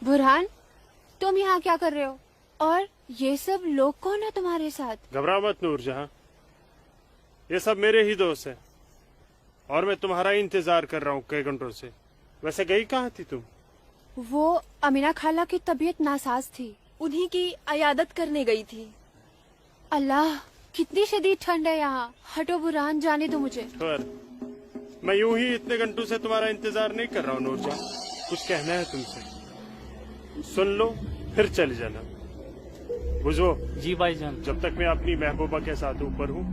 बुरहान, तुम यहाँ क्या कर रहे हो? और ये सब लोग कौन है तुम्हारे साथ? घबरा मत नूरजहां, ये सब मेरे ही दोस्त हैं और मैं तुम्हारा ही इंतजार कर रहा हूँ कई घंटों से। वैसे गई कहाँ थी तुम? वो अमीना खाला की तबीयत नासाज थी, उन्हीं की अयादत करने गई थी। अल्लाह कितनी शदीद ठंड है यहाँ। हटो बुरहान, जाने दो मुझे। पर मैं यूं ही इतने घंटों से तुम्हारा इंतजार नहीं कर रहा हूँ नूरजहां, कुछ कहना है तुमसे, सुन लो फिर चले जाना। बुझो जी भाईजान। जब तक मैं अपनी महबूबा के साथ ऊपर हूँ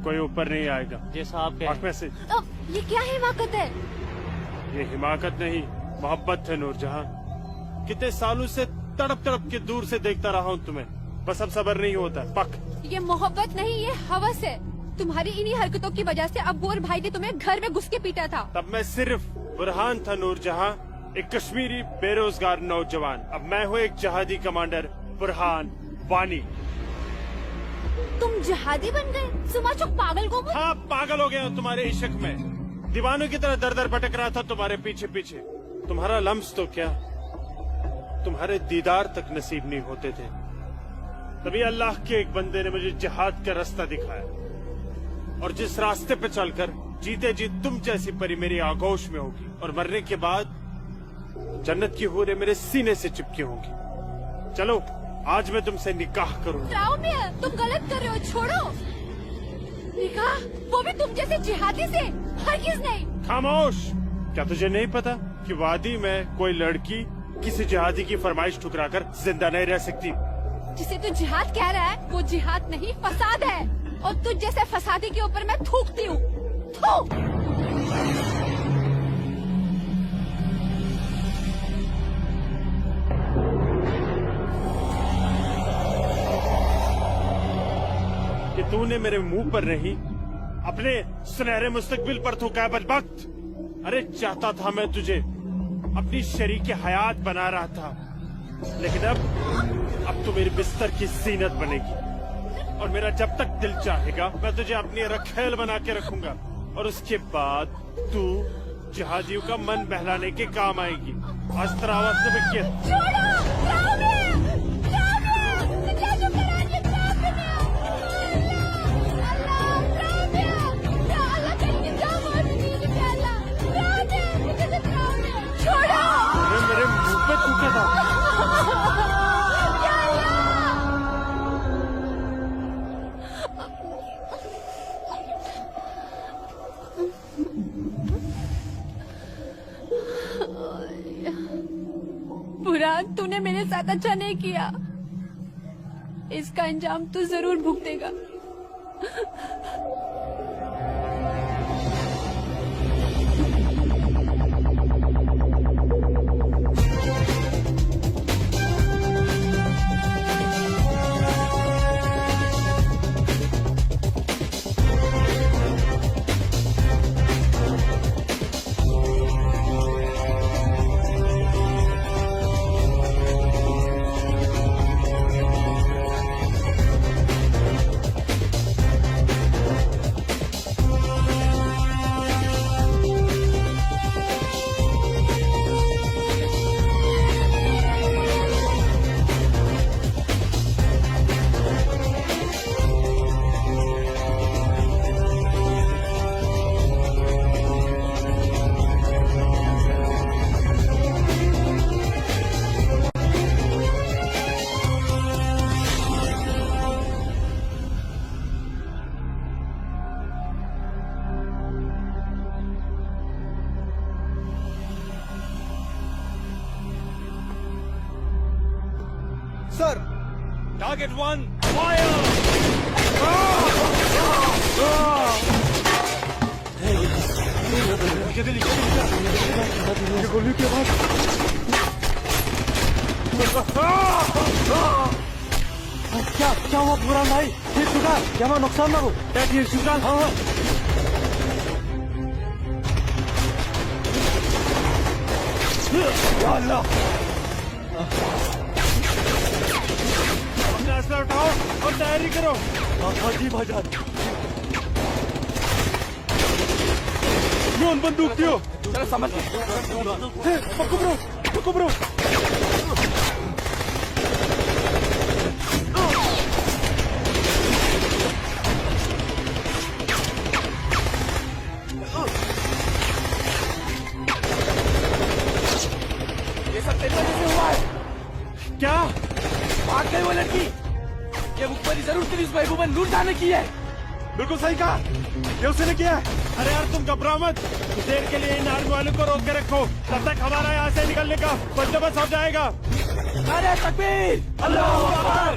कोई ऊपर नहीं आएगा। जैसा आप कहें। आँख में से ये क्या हिमाकत है? ये हिमाकत नहीं मोहब्बत है नूरजहां। कितने सालों से तड़प तड़प के दूर से देखता रहा हूँ तुम्हें, बस अब सब्र नहीं होता। पक ये मोहब्बत नहीं, ये हवस है। तुम्हारी इन्हीं हरकतों की वजह से अब्बू और भाई ने तुम्हें घर में घुस के पीटा था। तब मैं सिर्फ बुरहान था नूरजहां, एक कश्मीरी बेरोजगार नौजवान। अब मैं हूँ एक जहादी कमांडर बुरहान वानी। तुम जहादी बन गए? सुमाचो पागल को। हाँ पागल हो गया हूँ तुम्हारे इश्क में, दीवानों की तरह दर दर भटक रहा था तुम्हारे पीछे पीछे। तुम्हारा लम्स तो क्या, तुम्हारे दीदार तक नसीब नहीं होते थे। तभी अल्लाह के एक बंदे ने मुझे जिहाद का रास्ता दिखाया, और जिस रास्ते पे चलकर जीते जी तुम जैसी परी मेरी आगोश में होगी, और मरने के बाद जन्नत की हूरें मेरे सीने से चिपकी होंगी। चलो आज मैं तुमसे निकाह करूंगा। तुम गलत कर रहे हो, छोड़ो। निकाह? वो भी तुम जैसे जिहादी से? हरगिज़ नहीं। खामोश, क्या तुझे नहीं पता कि वादी में कोई लड़की किसी जिहादी की फरमाइश ठुकराकर जिंदा नहीं रह सकती? जिसे तू जिहाद कह रहा है वो जिहाद नहीं, फसाद है। और तुझ जैसे फसादी के ऊपर मैं थूकती हूँ। कि तूने मेरे मुंह पर नहीं अपने सुनहरे मुस्तकबिल पर थूका बदबख्त। अरे चाहता था मैं तुझे अपनी शरीक हयात बना रहा था, लेकिन अब तू मेरे बिस्तर की जीनत बनेगी, और मेरा जब तक दिल चाहेगा मैं तुझे अपनी रखेल बना के रखूंगा, और उसके बाद तू जहादियों का मन बहलाने के काम आएगी। अस्त्रावा मेरे मुंह पे थूका था। बुरहान, तूने मेरे साथ अच्छा नहीं किया, इसका अंजाम तू जरूर भुगतेगा। Sir, target 1 fire. गोली के बाद क्या हुआ बुरहान भाई? ठीक चुका क्या? मैं नुकसान ना हो? ठीक चुका। हाँ अल्लाह, अपना असला उठाओ और तैयारी करो। हाँ जी भाईजान। नून बंदूक दियो। चलो समझ गए। पक्को ब्रो, पक्को ब्रो। पर लूट जाने की है। बिल्कुल सही कहा, ये उसने किया है। अरे यार तुम घबराओ मत, कुछ देर के लिए इन आर्मी वालों को रोक के रखो, तब तक हमारा यहाँ से निकलने का बंदोबस्त हो जाएगा। अरे तकबीर, अल्लाहू अकबर।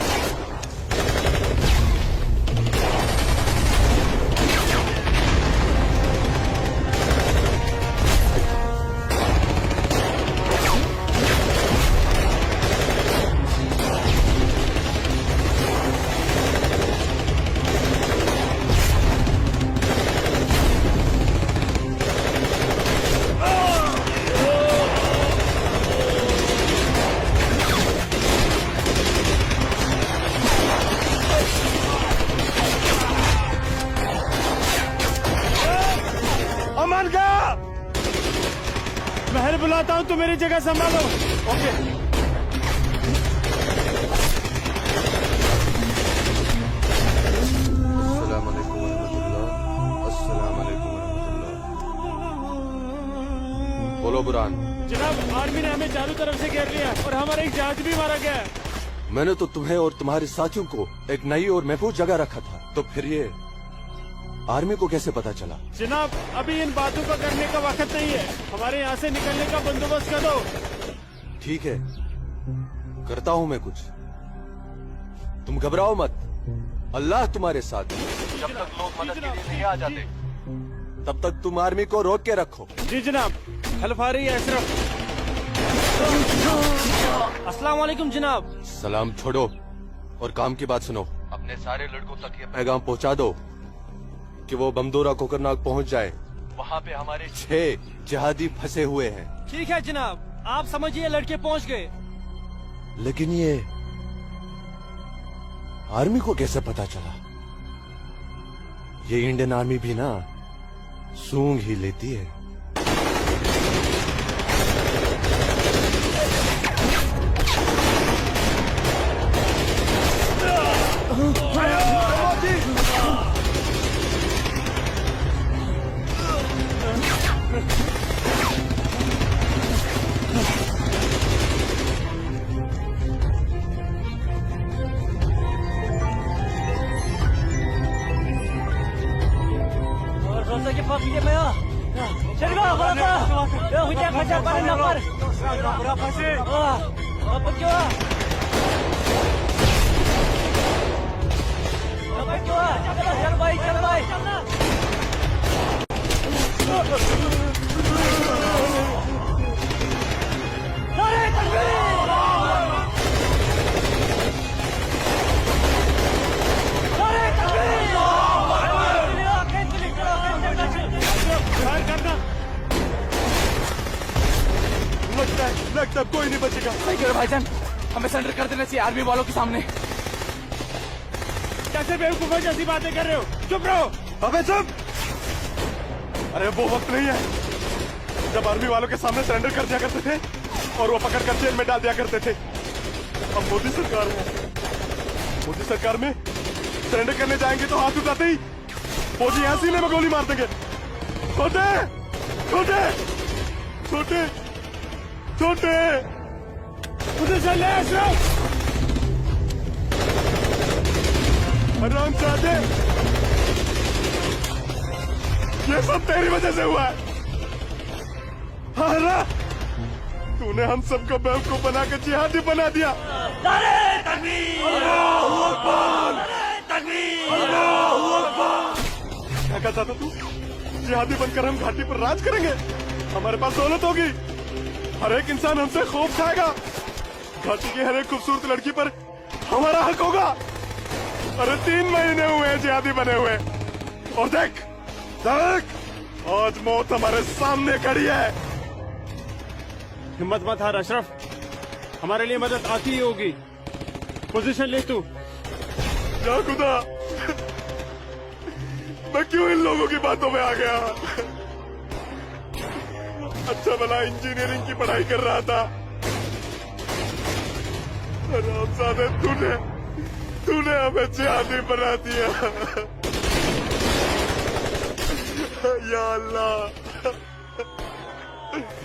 अमन का महल बुलाता हूँ, तुम मेरी जगह संभालो। ओके। अस्सलाम वालेकुम वरहमतुल्लाह। अस्सलाम वालेकुम वरहमतुल्लाह। बोलो बुरान। जनाब, आर्मी ने हमें चारों तरफ से घेर लिया और हमारा एक जहाज भी मारा गया है। मैंने तो तुम्हें और तुम्हारे साथियों को एक नई और महफूज जगह रखा था, तो फिर ये आर्मी को कैसे पता चला? जनाब, अभी इन बातों का करने का वक्त नहीं है, हमारे यहाँ से निकलने का बंदोबस्त कर दो। ठीक है, करता हूँ मैं कुछ। तुम घबराओ मत, अल्लाह तुम्हारे साथ है। जब तक लोग मदद के लिए नहीं आ जाते, तब तक तुम आर्मी को रोक के रखो। जी जनाब। हल्फारी अशरफ। अस्सलाम वालेकुम जनाब। सलाम छोड़ो और काम की बात सुनो। अपने सारे लड़कों तक ये पैगाम पहुंचा दो कि वो बमदोरा कोकरनाग पहुंच जाए। वहाँ पे हमारे 6 जिहादी फंसे हुए हैं। ठीक है जनाब, आप समझिए लड़के पहुंच गए। लेकिन ये आर्मी को कैसे पता चला? ये इंडियन आर्मी भी ना सूंघ ही लेती है। लगता है कोई नहीं बचेगा। सही कह रहे भाईजान, हमें सरेंडर कर देना चाहिए आर्मी वालों के सामने। कैसे बेवकूफों जैसी बातें कर रहे हो? चुप रहो। अबे चुप! अरे वो वक्त नहीं है जब आर्मी वालों के सामने सरेंडर कर दिया करते थे और वो पकड़ कर जेल में डाल दिया करते थे। अब मोदी सरकार है, मोदी सरकार में सरेंडर करने जाएंगे तो हाथ उठाते ही फौजी यहाँ सीने में गोली मार देंगे। छोटे छोटे छोटे छोटे उधर चल अशरफ। आराम से आते, ये सब तेरी वजह से हुआ है। हाँ, तूने हम सबको बेवकूफ बनाकर जिहादी बना दिया। क्या कहता था तू? जिहादी बनकर हम घाटी पर राज करेंगे, हमारे पास दौलत होगी, हर एक इंसान हमसे खौफ खाएगा, घाटी की हर एक खूबसूरत लड़की पर हमारा हक होगा। अरे 3 महीने हुए हैं जिहादी बने हुए, और देख देख आज मौत हमारे सामने खड़ी है। हिम्मत मत हार अशरफ, हमारे लिए मदद आती ही होगी। पोजीशन ले तू। या खुदा, मैं क्यों इन लोगों की बातों में आ गया? अच्छा भला इंजीनियरिंग की पढ़ाई कर रहा था। हरामजादे, तूने हमें जिहादी बना दिया। या अल्लाह।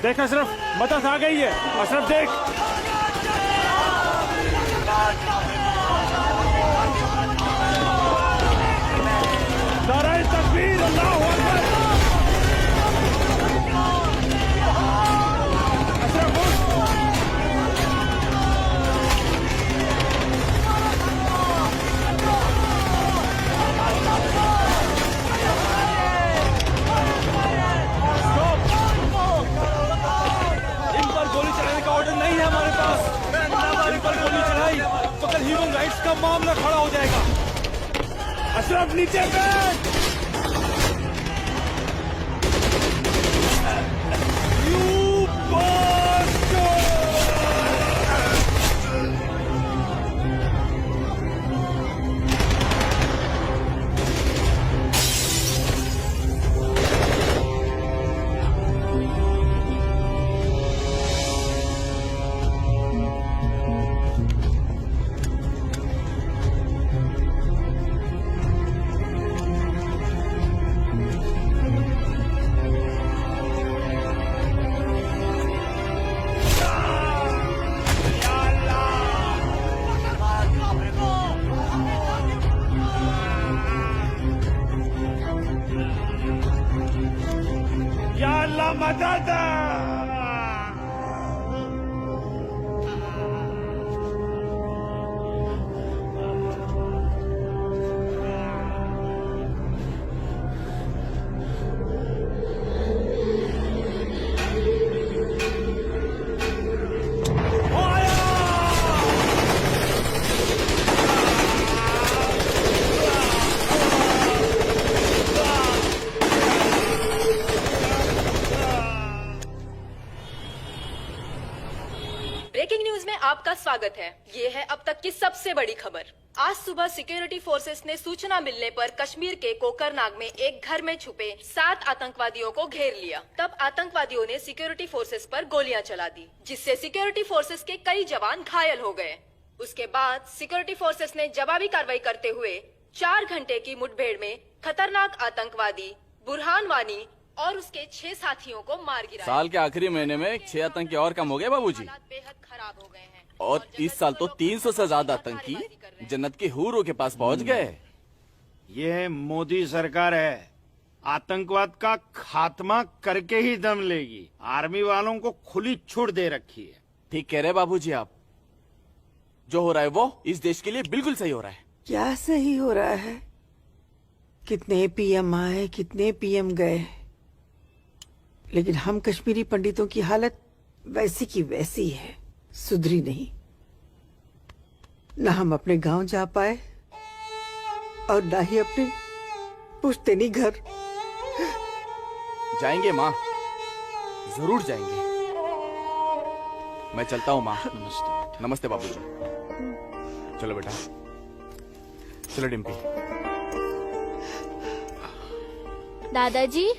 देख अशरफ, मदद आ गई है। अशरफ देख। इन पर गोली चलाने का ऑर्डर नहीं है हमारे पास। हमारे पर गोली चलाई तो कल ह्यूमन राइट्स का मामला खड़ा हो जाएगा। अशरफ नीचे बैठ। या अल्लाह मदद। ब्रेकिंग न्यूज में आपका स्वागत है। ये है अब तक की सबसे बड़ी खबर। आज सुबह सिक्योरिटी फोर्सेस ने सूचना मिलने पर कश्मीर के कोकरनाग में एक घर में छुपे 7 आतंकवादियों को घेर लिया। तब आतंकवादियों ने सिक्योरिटी फोर्सेस पर गोलियां चला दी, जिससे सिक्योरिटी फोर्सेस के कई जवान घायल हो गए। उसके बाद सिक्योरिटी फोर्सेस ने जवाबी कार्रवाई करते हुए 4 घंटे की मुठभेड़ में खतरनाक आतंकवादी बुरहान वानी और उसके 6 साथियों को मार गिराया। साल के आखिरी महीने में 6 आतंकी और कम हो गए बाबूजी। हालात बेहद खराब हो गए हैं और इस साल तो 300 से ज्यादा आतंकी जन्नत के हूरों के पास पहुंच गए। ये मोदी सरकार है, आतंकवाद का खात्मा करके ही दम लेगी। आर्मी वालों को खुली छूट दे रखी है। ठीक कह रहे बाबूजी आप। जो हो रहा है वो इस देश के लिए बिल्कुल सही हो रहा है। क्या सही हो रहा है? कितने पीएम आए, कितने पीएम गए, लेकिन हम कश्मीरी पंडितों की हालत वैसी की वैसी है, सुधरी नहीं। न हम अपने गांव जा पाए और न ही अपने पुश्तैनी घर। जाएंगे माँ, जरूर जाएंगे। मैं चलता हूँ माँ। नमस्ते। नमस्ते बाबूजी। चलो बेटा, चलो डिम्पी। दादाजी,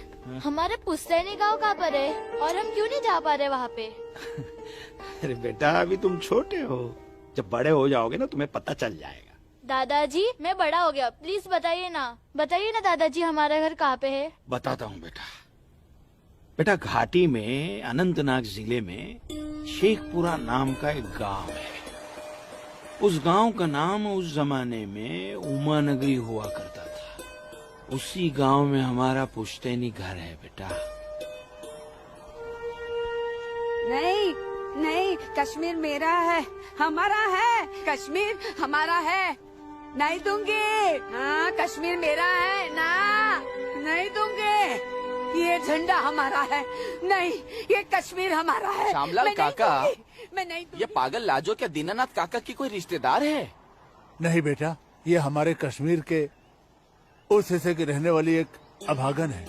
हमारे पुश्तैनी गांव कहाँ पर है और हम क्यों नहीं जा पा रहे वहाँ पे? अरे बेटा, अभी तुम छोटे हो, जब बड़े हो जाओगे ना तुम्हें पता चल जाएगा। दादाजी, मैं बड़ा हो गया, प्लीज बताइए ना दादाजी, हमारा घर कहाँ पे है? बताता हूँ बेटा। बेटा, घाटी में अनंतनाग जिले में शेखपुरा नाम का एक गांव है। उस गांव का नाम उस जमाने में उमा नगरी हुआ करता था। उसी गांव में हमारा पुश्तैनी घर है बेटा। नहीं नहीं, कश्मीर मेरा है, हमारा है। कश्मीर हमारा है, नहीं दूंगी। हाँ, कश्मीर मेरा है ना, नहीं दूंगी। ये झंडा हमारा है, नहीं, ये कश्मीर हमारा है। श्यामलाल मैं नहीं काका, दूंगी, मैं नहीं दूंगी। ये पागल लाजो क्या दीनानाथ काका की कोई रिश्तेदार है? नहीं बेटा, ये हमारे कश्मीर के उस हिस्से की रहने वाली एक अभागन है,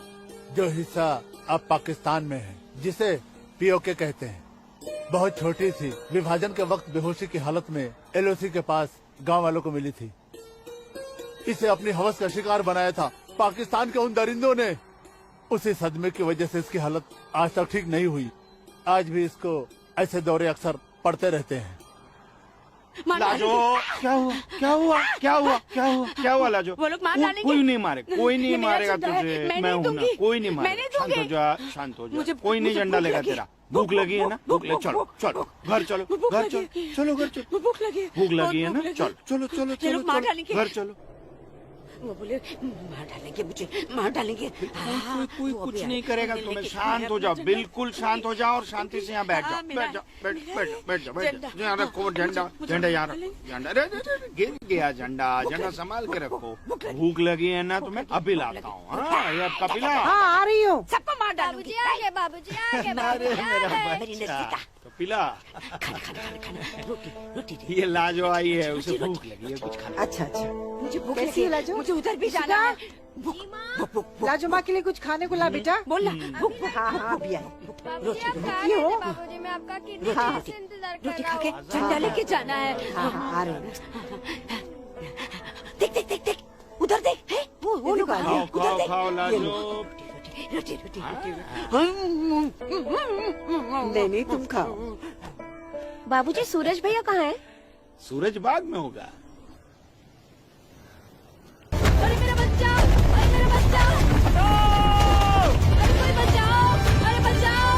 जो हिस्सा अब पाकिस्तान में है, जिसे पीओके कहते हैं। बहुत छोटी थी, विभाजन के वक्त बेहोशी की हालत में एलओसी के पास गांव वालों को मिली थी। इसे अपनी हवस का शिकार बनाया था पाकिस्तान के उन दरिंदों ने। उसी सदमे की वजह से इसकी हालत आज तक ठीक नहीं हुई। आज भी इसको ऐसे दौरे अक्सर पड़ते रहते हैं। लाजो, क्या हुआ क्या हुआ क्या हुआ क्या हुआ क्या हुआ लाजो? वो लोग मार डालेंगे। कोई नहीं मारे, कोई नहीं ये मेरा मारेगा झंडा है, तुझे। मैं मैं नहीं हूं ना, दूंगी। कोई नहीं मैं मारेगा। नहीं शांत हो दूंगी। जा, शांत हो जा। मुझे- कोई नहीं मुझे झंडा भूख लेगा लगी। तेरा। भूख लगी है ना? भूख लगी, चलो चलो घर चलो, घर चलो, चलो घर चलो। भूख लगी, भूख लगी है बहुत ना? चलो चलो चलो ये लोग मार चलो डालेंगे। घर चलो। वो बोले मार डालेंगे मुझे, मार डालेंगे। हाँ, कोई वो कुछ अभी नहीं आए। करेगा लेकिन तुम्हें। मेरा शांत हो जाओ, झंडा- बिल्कुल शांत हो जाओ और शांति से यहाँ बैठ जाओ। हाँ, मेरा- बैठ जाओ, बैठ मेरा- बैठ बैठ जाओ, बैठ झंडा। जाओ। यहाँ रखो झंडा, झंडा यहाँ रखो, झंडा। अरे, अरे, अरे, गिर गया झंडा, झंडा संभाल के रखो। भूख लगी है ना तुम्हें? अभी लाता हूँ। हाँ, ये आपका पिला। हाँ, आ रही हूँ। सबको मार बाबूजी डालूंगी। आ गए, बाबूजी आ गए, बाबूजी आ गए। मेरी नजदीका। तो पिला। खाना खाना खाना खाना, रोटी रोटी दे। ये लाजो आई है, उसे भूख लगी है, कुछ खाना। अच्छा अच्छा, मुझे भूख लगी है, मुझे उधर भी जाना है। भूख भूख भूख। राजू माँ के लिए कुछ खाने को ला बेटा। बोल ना, भूख भूख। हाँ हाँ, अभी आई। बाबूजी आप कहाँ ये गए हो। थे? बाबूजी मैं आपका कितने हाँ, देर से इंतजार कर रोटी रहा खा के हूँ। झंडा लेके जाना है। हाँ हाँ, आ रहे हैं। देख देख देख देख, उधर देख। है वो लोग आ गए। खाओ, उधर खाओ, देख। खाओ, ये लाजो। लो। रोटी रोटी रोटी। नहीं नहीं, तुम खाओ। बाबूजी सूरज भैया कहाँ है? सूरज बाग में होगा। अरे मेरा बच्चा, अरे मेरा बच्चा, अरे कोई बचाओ, अरे बचाओ।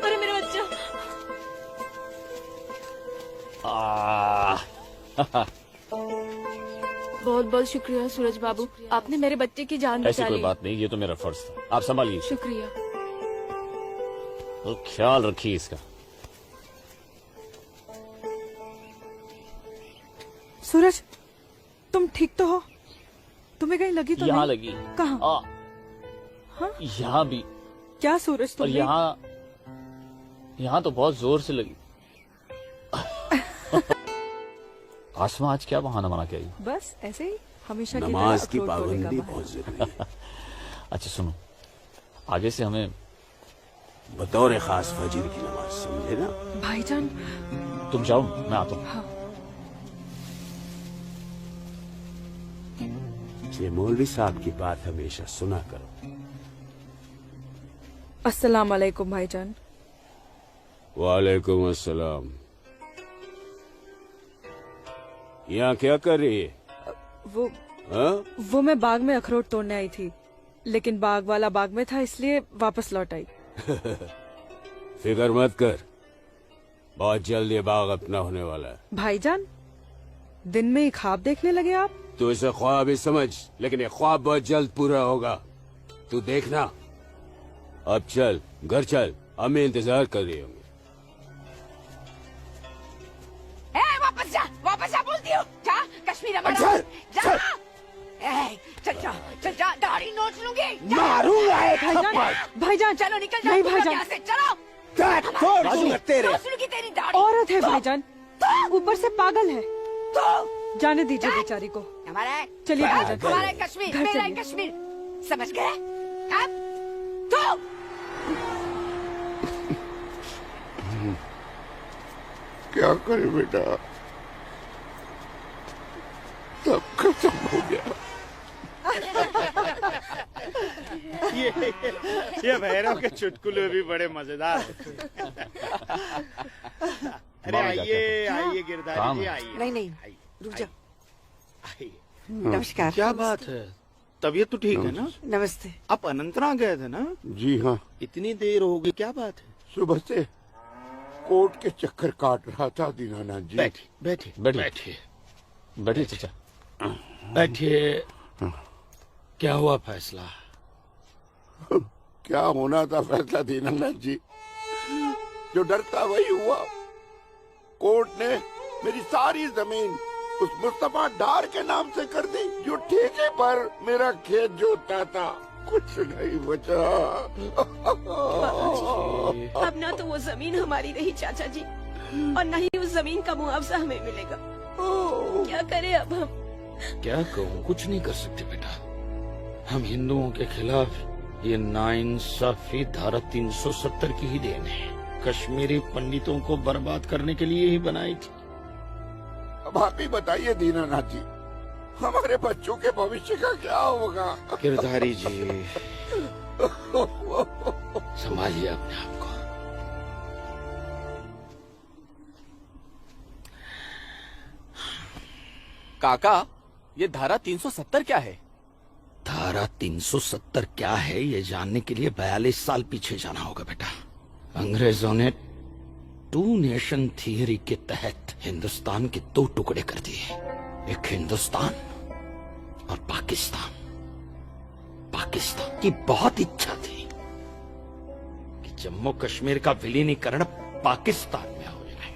अरे मेरा बच्चा। बहुत बहुत शुक्रिया सूरज बाबू, आपने मेरे बच्चे की जान ऐसी बचा कोई ली। बात नहीं, ये तो मेरा फर्ज था। आप संभालिए, शुक्रिया। तो ख्याल रखिए इसका। सूरज, तुम ठीक तो हो? तुम्हें कहीं लगी तो यहाँ नहीं? लगी। कहाँ? हाँ, यहाँ भी। क्या सूरज और तुमने? यहाँ तो बहुत जोर से लगी। आसमा आज क्या बहाना बना के आई? बस ऐसे ही, हमेशा की नमाज तरह की अखरोट तोड़ने का पाबंदी बहाना। बहुत जरूरी है। अच्छा सुनो, आगे से हमें बतौर खास फजर की नमाज, समझे ना? भाईजान, तुम जाओ, मैं आता हूँ। ये मौलवी साहब की बात हमेशा सुना करो। अस्सलाम वालेकुम भाईजान। वालेकुम अस्सलाम। यहाँ क्या कर रही है? वो हाँ? वो मैं बाग में अखरोट तोड़ने आई थी, लेकिन बाग वाला बाग में था, इसलिए वापस लौट आई। फिक्र मत कर, बहुत जल्द ये बाग अपना होने वाला है। भाईजान, दिन में ही ख्वाब देखने लगे आप? तू इसे ख्वाब ही समझ, लेकिन ये ख्वाब बहुत जल्द पूरा होगा। तू देखना। अब चल, घर चल, अम्मी इंतजार कर रही होंगी। वापस जा बोलती हूँ। जा, कश्मीर हमारा। चल, जा। चल जा, दाढ़ी नोच लूंगी। मारूंगा भाईजान, भाईजान, चलो निकल जाओ नहीं तुम लोग भाईजान। यहाँ से, चलो। तेरे नोच लूंगी तेरी दाढ़ी। औरत है भाईजान, ऊपर से पागल है। तो जाने दीजिए बेचारी को। हमारा है। चलिए भाईजान। हमारा है कश्मीर, घर मेरा है चलिए। कश्मीर, समझ गए? अब तो क्या करे बेटा, सब खत्म हो गया। ये भैरव के चुटकुले भी बड़े मजेदार हैं। अरे मामा क्या आइए कहते आइए गिरधारी काम जी है। आइए। नहीं नहीं, आइए, रुक जा। आइए। नमस्कार। क्या बात है? तबीयत तो ठीक है ना? नमस्ते। आप अनंतनाग गए थे ना? जी हाँ, इतनी देर हो गई, क्या बात है? सुबह से कोर्ट के चक्कर काट रहा था दीनानाथ जी। बैठिए बैठिए बैठिए बैठिए चाचा। बैठिए। क्या हुआ फैसला? क्या होना था फैसला दीनानाथ जी, जो डर था वही हुआ। कोर्ट ने मेरी सारी जमीन उस मुस्तफा डार के नाम से कर दी, जो ठेके पर मेरा खेत जोतता था। कुछ नहीं बचा। अब ना तो वो जमीन हमारी रही चाचा जी, और न ही उस जमीन का मुआवजा हमें मिलेगा। क्या करें अब हम? क्या कहूँ, कुछ नहीं कर सकते बेटा। हम हिंदुओं के खिलाफ ये नाइंसाफी धारा 370 की ही देन है। कश्मीरी पंडितों को बर्बाद करने के लिए ही बनाई थी। अब आप ही बताइए दीनानाथ जी, हमारे बच्चों के भविष्य का क्या होगा? गिरधारी जी, संभालिए अपने आप को। काका, ये धारा 370 क्या है? धारा 370 क्या है ये जानने के लिए 42 साल पीछे जाना होगा बेटा। अंग्रेजों ने टू नेशन थियरी के तहत हिंदुस्तान के दो टुकड़े कर दिए, एक हिंदुस्तान और पाकिस्तान। पाकिस्तान की बहुत इच्छा थी कि जम्मू कश्मीर का विलीनीकरण पाकिस्तान में हो जाए,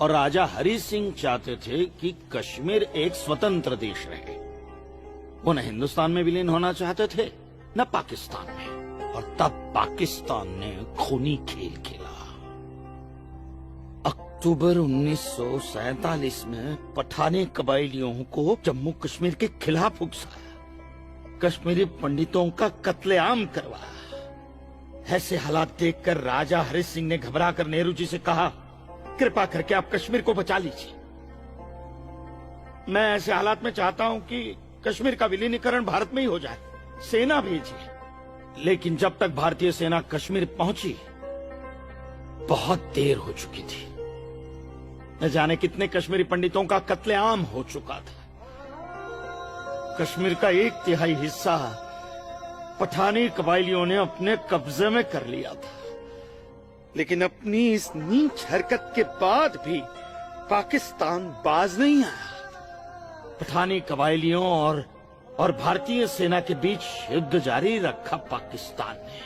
और राजा हरि सिंह चाहते थे कि कश्मीर एक स्वतंत्र देश रहे। वो न हिंदुस्तान में विलीन होना चाहते थे न पाकिस्तान में, और तब पाकिस्तान ने खूनी खेल खेला। अक्टूबर 1947 में पठानी कबायलियों को जम्मू कश्मीर के खिलाफ उकसाया, कश्मीरी पंडितों का कत्लेआम करवाया। ऐसे हालात देखकर राजा हरि सिंह ने घबराकर नेहरू जी से कहा, कृपा करके आप कश्मीर को बचा लीजिए। मैं ऐसे हालात में चाहता हूं कि कश्मीर का विलीनीकरण भारत में ही हो जाए, सेना भेजिए। लेकिन जब तक भारतीय सेना कश्मीर पहुंची बहुत देर हो चुकी थी। न जाने कितने कश्मीरी पंडितों का कत्लेआम हो चुका था। कश्मीर का 1/3 हिस्सा पठानी कबायलियों ने अपने कब्जे में कर लिया था। लेकिन अपनी इस नीच हरकत के बाद भी पाकिस्तान बाज नहीं आया। पठानी कबायलियों और भारतीय सेना के बीच युद्ध जारी रखा पाकिस्तान ने।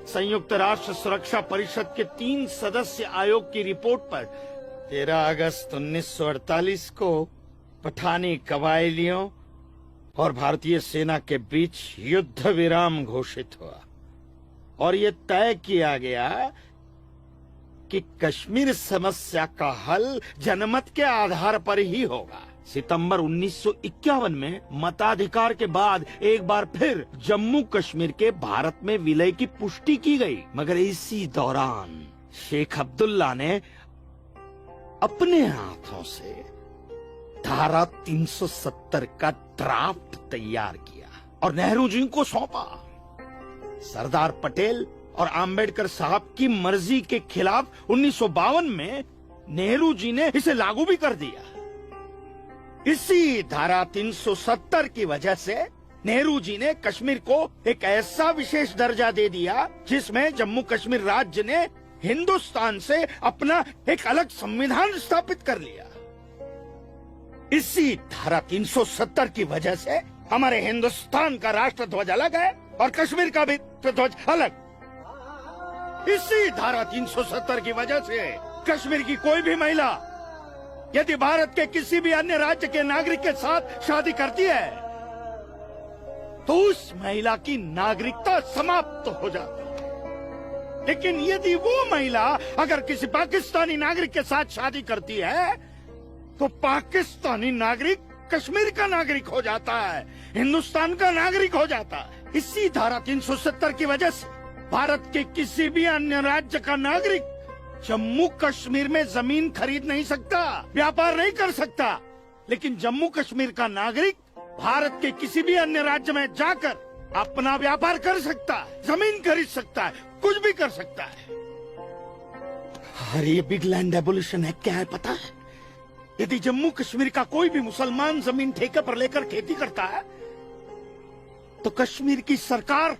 संयुक्त राष्ट्र सुरक्षा परिषद के 3 सदस्य आयोग की रिपोर्ट पर 13 अगस्त 1948 को पठानी कबायलियों और भारतीय सेना के बीच युद्ध विराम घोषित हुआ, और ये तय किया गया कि कश्मीर समस्या का हल जनमत के आधार पर ही होगा। सितंबर 1951 में मताधिकार के बाद एक बार फिर जम्मू कश्मीर के भारत में विलय की पुष्टि की गई, मगर इसी दौरान शेख अब्दुल्ला ने अपने हाथों से धारा 370 का ड्राफ्ट तैयार किया और नेहरू जी को सौंपा। सरदार पटेल और आम्बेडकर साहब की मर्जी के खिलाफ 1952 में नेहरू जी ने इसे लागू भी कर दिया। इसी धारा 370 की वजह से नेहरू जी ने कश्मीर को एक ऐसा विशेष दर्जा दे दिया जिसमें जम्मू कश्मीर राज्य ने हिंदुस्तान से अपना एक अलग संविधान स्थापित कर लिया। इसी धारा 370 की वजह से हमारे हिंदुस्तान का राष्ट्र ध्वज अलग है और कश्मीर का भी ध्वज अलग। इसी धारा 370 की वजह से कश्मीर की कोई भी महिला यदि भारत के किसी भी अन्य राज्य के नागरिक के साथ शादी करती है तो उस महिला की नागरिकता समाप्त हो जाती है। लेकिन यदि वो महिला अगर किसी पाकिस्तानी नागरिक के साथ शादी करती है तो पाकिस्तानी नागरिक कश्मीर का नागरिक हो जाता है, हिंदुस्तान का नागरिक हो जाता है। इसी धारा 370 की वजह से भारत के किसी भी अन्य राज्य का नागरिक जम्मू कश्मीर में जमीन खरीद नहीं सकता, व्यापार नहीं कर सकता। लेकिन जम्मू कश्मीर का नागरिक भारत के किसी भी अन्य राज्य में जाकर अपना व्यापार कर सकता है, जमीन खरीद सकता है, कुछ भी कर सकता है। अरे ये बिग लैंड एबोल्यूशन है, क्या है पता है? यदि जम्मू कश्मीर का कोई भी मुसलमान जमीन ठेके पर लेकर खेती करता है तो कश्मीर की सरकार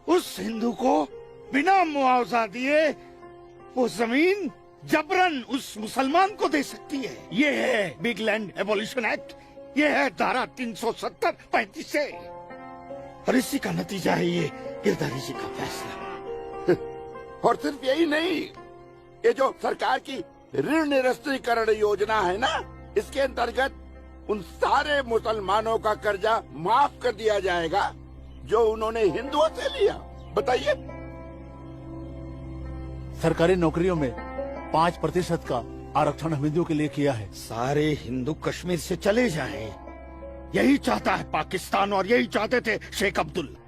उस हिंदू को बिना मुआवजा दिए वो जमीन जबरन उस मुसलमान को दे सकती है। ये है बिग लैंड एबोल्यूशन एक्ट, ये है धारा 370-35 से, और इसी का नतीजा है ये गिरधारी जी का फैसला। और सिर्फ यही नहीं, ये जो सरकार की ऋण निरस्तीकरण योजना है ना, इसके अंतर्गत उन सारे मुसलमानों का कर्जा माफ कर दिया जाएगा जो उन्होंने हिंदुओं से लिया। बताइए। सरकारी नौकरियों में 5% का आरक्षण हम हिंदुओं के लिए किया है। सारे हिंदू कश्मीर से चले जाएं, यही चाहता है पाकिस्तान और यही चाहते थे शेख अब्दुल्ला।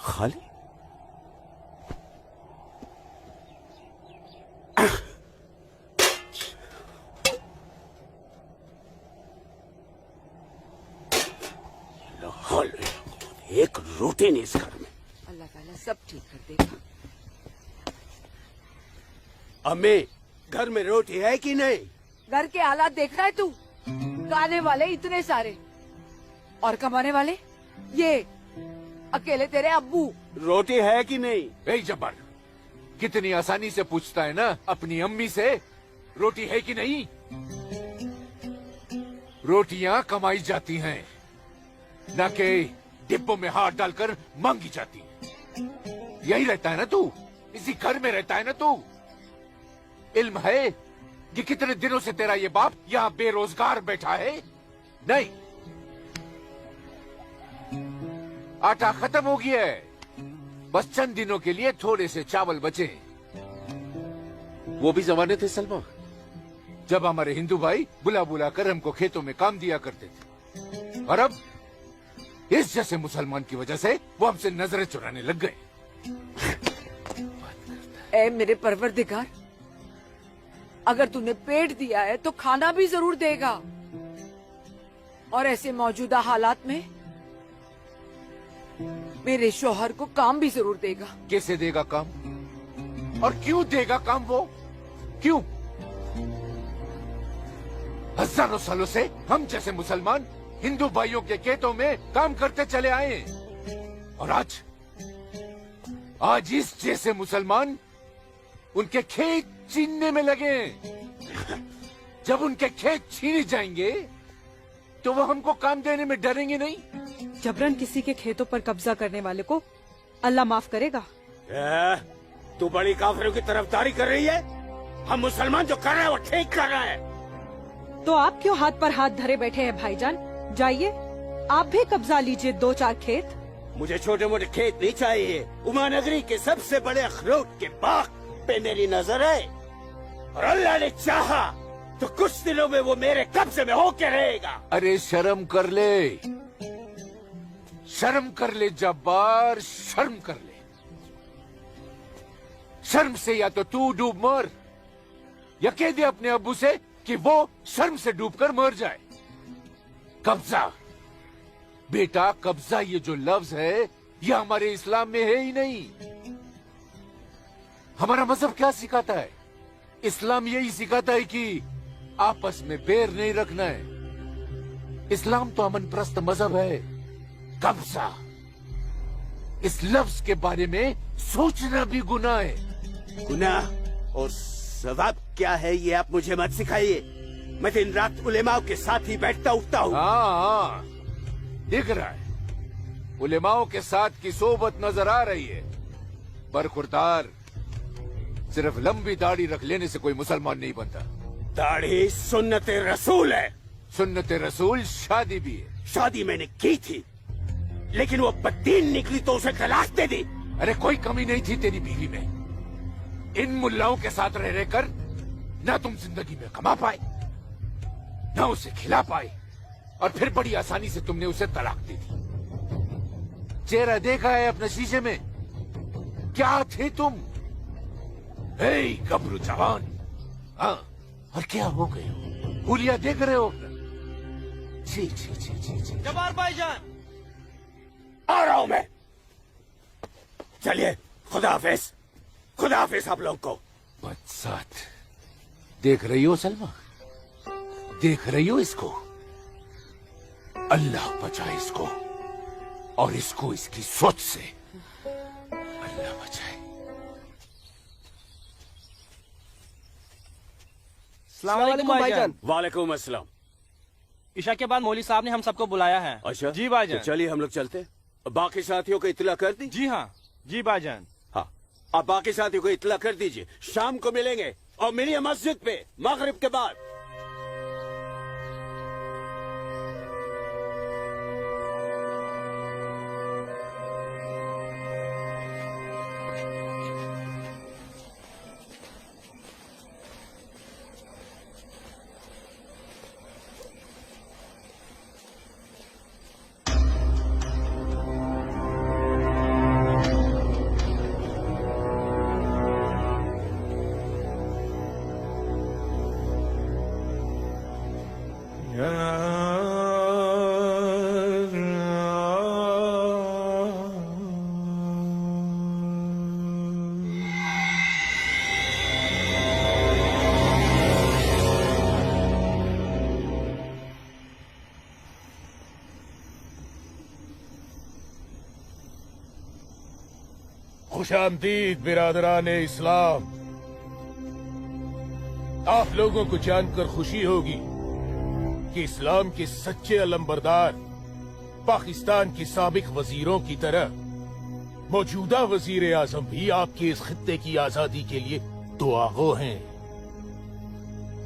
खाली इस घर में। अल्लाह ताला सब ठीक कर देगा। अम्मी, घर में रोटी है कि नहीं? घर के हालात देख रहा है तू? गाने वाले इतने सारे और कमाने वाले ये अकेले तेरे अब्बू। रोटी है कि नहीं? ए जब्बार, कितनी आसानी से पूछता है ना अपनी अम्मी से रोटी है कि नहीं। रोटियां कमाई जाती हैं, न कि डिब्बों में हाथ डालकर मांगी जाती हैं। यही रहता है ना तू, इसी घर में रहता है ना तू। इल्म है कि कितने दिनों से तेरा ये बाप यहाँ बेरोजगार बैठा है? नहीं, आटा खत्म हो गया है, बस चंद दिनों के लिए थोड़े से चावल बचे। वो भी जमाने थे सलमा, जब हमारे हिंदू भाई बुला बुला कर हमको खेतों में काम दिया करते थे, और अब इस जैसे मुसलमान की वजह से वो हमसे नजरें चुराने लग गए। ए मेरे परवरदिगार, अगर तूने पेट दिया है तो खाना भी जरूर देगा, और ऐसे मौजूदा हालात में मेरे शौहर को काम भी जरूर देगा। कैसे देगा काम, और क्यों देगा काम? वो क्यों? हजारों सालों से हम जैसे मुसलमान हिंदू भाइयों के खेतों में काम करते चले आए हैं, और आज इस जैसे मुसलमान उनके खेत छीनने में लगे हैं। जब उनके खेत छीने जाएंगे तो वो हमको काम देने में डरेंगे नहीं। जबरन किसी के खेतों पर कब्जा करने वाले को अल्लाह माफ करेगा। तू बड़ी काफिरों की तरफदारी कर रही है। हम मुसलमान जो कर रहे हैं वो ठीक कर रहे हैं। तो आप क्यों हाथ पर हाथ धरे बैठे हैं भाईजान? जाइए आप भी कब्जा लीजिए 2-4 खेत। मुझे छोटे मोटे खेत नहीं चाहिए। उमा नगरी के सबसे बड़े अखरोट के बाग पे मेरी नजर है, और अल्लाह ने चाहा तो कुछ दिनों में वो मेरे कब्जे में होके रहेगा। अरे शर्म कर ले, शर्म कर ले जब्बार, शर्म कर ले। शर्म से या तो तू डूब मर, या कह दे अपने अब्बू से कि वो शर्म से डूबकर मर जाए। कब्जा बेटा, कब्जा ये जो लफ्ज है ये हमारे इस्लाम में है ही नहीं। हमारा मजहब क्या सिखाता है? इस्लाम यही सिखाता है कि आपस में बैर नहीं रखना है। इस्लाम तो अमन प्रस्त मजहब है। कब्जा, इस लफ्ज के बारे में सोचना भी गुनाह है। गुनाह और सवाब क्या है ये आप मुझे मत सिखाइए। मैं दिन रात उलेमाओं के साथ ही बैठता उठता हूँ। हाँ, दिख रहा है उलेमाओं के साथ की सोबत नजर आ रही है। पर खुरदार, सिर्फ लंबी दाढ़ी रख लेने से कोई मुसलमान नहीं बनता। दाढ़ी सुन्नत रसूल है। सुन्नत रसूल शादी भी है। शादी मैंने की थी, लेकिन वो बददीन निकली तो उसे तलाक दे दी। अरे कोई कमी नहीं थी तेरी बीवी में। इन मुल्लाओं के साथ रह रहकर ना तुम जिंदगी में कमा पाए, ना उसे खिला पाए, और फिर बड़ी आसानी से तुमने उसे तलाक दे दी। चेहरा देखा है अपने शीशे में? क्या थे तुम? गबरू जवान। हाँ, और क्या हो गए हो? हुलिया देख रहे हो? जी जी जी जी जी। जब्बार भाईजान, आ रहा हूं मैं। चलिए, खुदा हाफिज। खुदा हाफिज आप लोग को। बदसात, देख रही हो सलमा? देख रही हो इसको? अल्लाह बचाए इसको, और इसको इसकी सोच से। अल्लाह बचाए। अस्सलाम भाईजान। वालेकुम अस्सलाम। ईशा के बाद मौली साहब ने हम सबको बुलाया है। अच्छा जी भाईजान। तो चलिए हम लोग चलते। बाकी साथियों को इत्तला कर दी? जी हाँ, जी भाईजान। हाँ, आप बाकी साथियों को इत्तला कर दीजिए। शाम को मिलेंगे और मिलिए मस्जिद पे मगरिब के बाद। खुशामदीद बिरादरान इस्लाम। आप लोगों को जानकर खुशी होगी कि इस्लाम के सच्चे अलंबरदार पाकिस्तान के साबिक वजीरों की तरह मौजूदा वजीर आजम भी आपके इस खित्ते की आजादी के लिए दुआगो हैं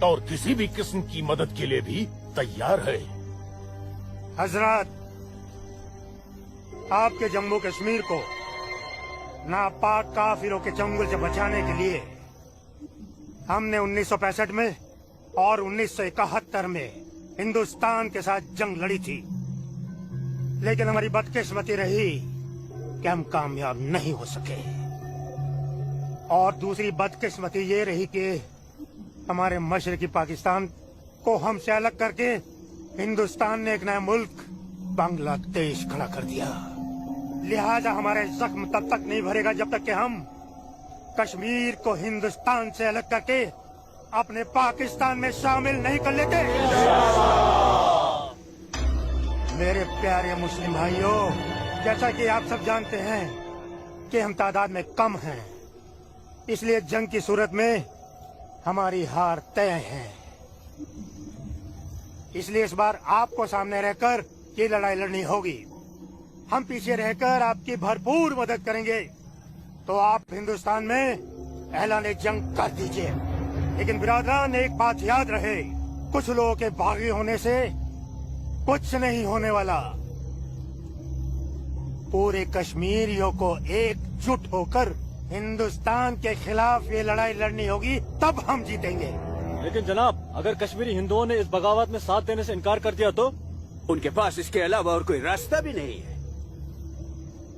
और किसी भी किस्म की मदद के लिए भी तैयार है। हजरत, आपके जम्मू कश्मीर को नापाक काफिरों के चंगुल से बचाने के लिए हमने 1965 में और 1971 में हिंदुस्तान के साथ जंग लड़ी थी, लेकिन हमारी बदकिस्मती रही कि हम कामयाब नहीं हो सके। और दूसरी बदकिस्मती ये रही कि हमारे मशरकी पाकिस्तान को हमसे अलग करके हिंदुस्तान ने एक नया मुल्क बांग्लादेश खड़ा कर दिया। लिहाजा हमारे जख्म तब तक नहीं भरेगा जब तक कि हम कश्मीर को हिंदुस्तान से अलग करके अपने पाकिस्तान में शामिल नहीं कर लेते। मेरे प्यारे मुस्लिम भाइयों, जैसा कि आप सब जानते हैं कि हम तादाद में कम हैं, इसलिए जंग की सूरत में हमारी हार तय है। इसलिए इस बार आपको सामने रहकर ये लड़ाई लड़नी होगी। हम पीछे रहकर आपकी भरपूर मदद करेंगे। तो आप हिंदुस्तान में ऐलान जंग कर दीजिए, लेकिन बिरादरान एक बात याद रहे, कुछ लोगों के बागी होने से कुछ नहीं होने वाला। पूरे कश्मीरियों को एकजुट होकर हिंदुस्तान के खिलाफ ये लड़ाई लड़नी होगी, तब हम जीतेंगे। लेकिन जनाब, अगर कश्मीरी हिंदुओं ने इस बगावत में साथ देने से इनकार कर दिया तो? उनके पास इसके अलावा और कोई रास्ता भी नहीं है।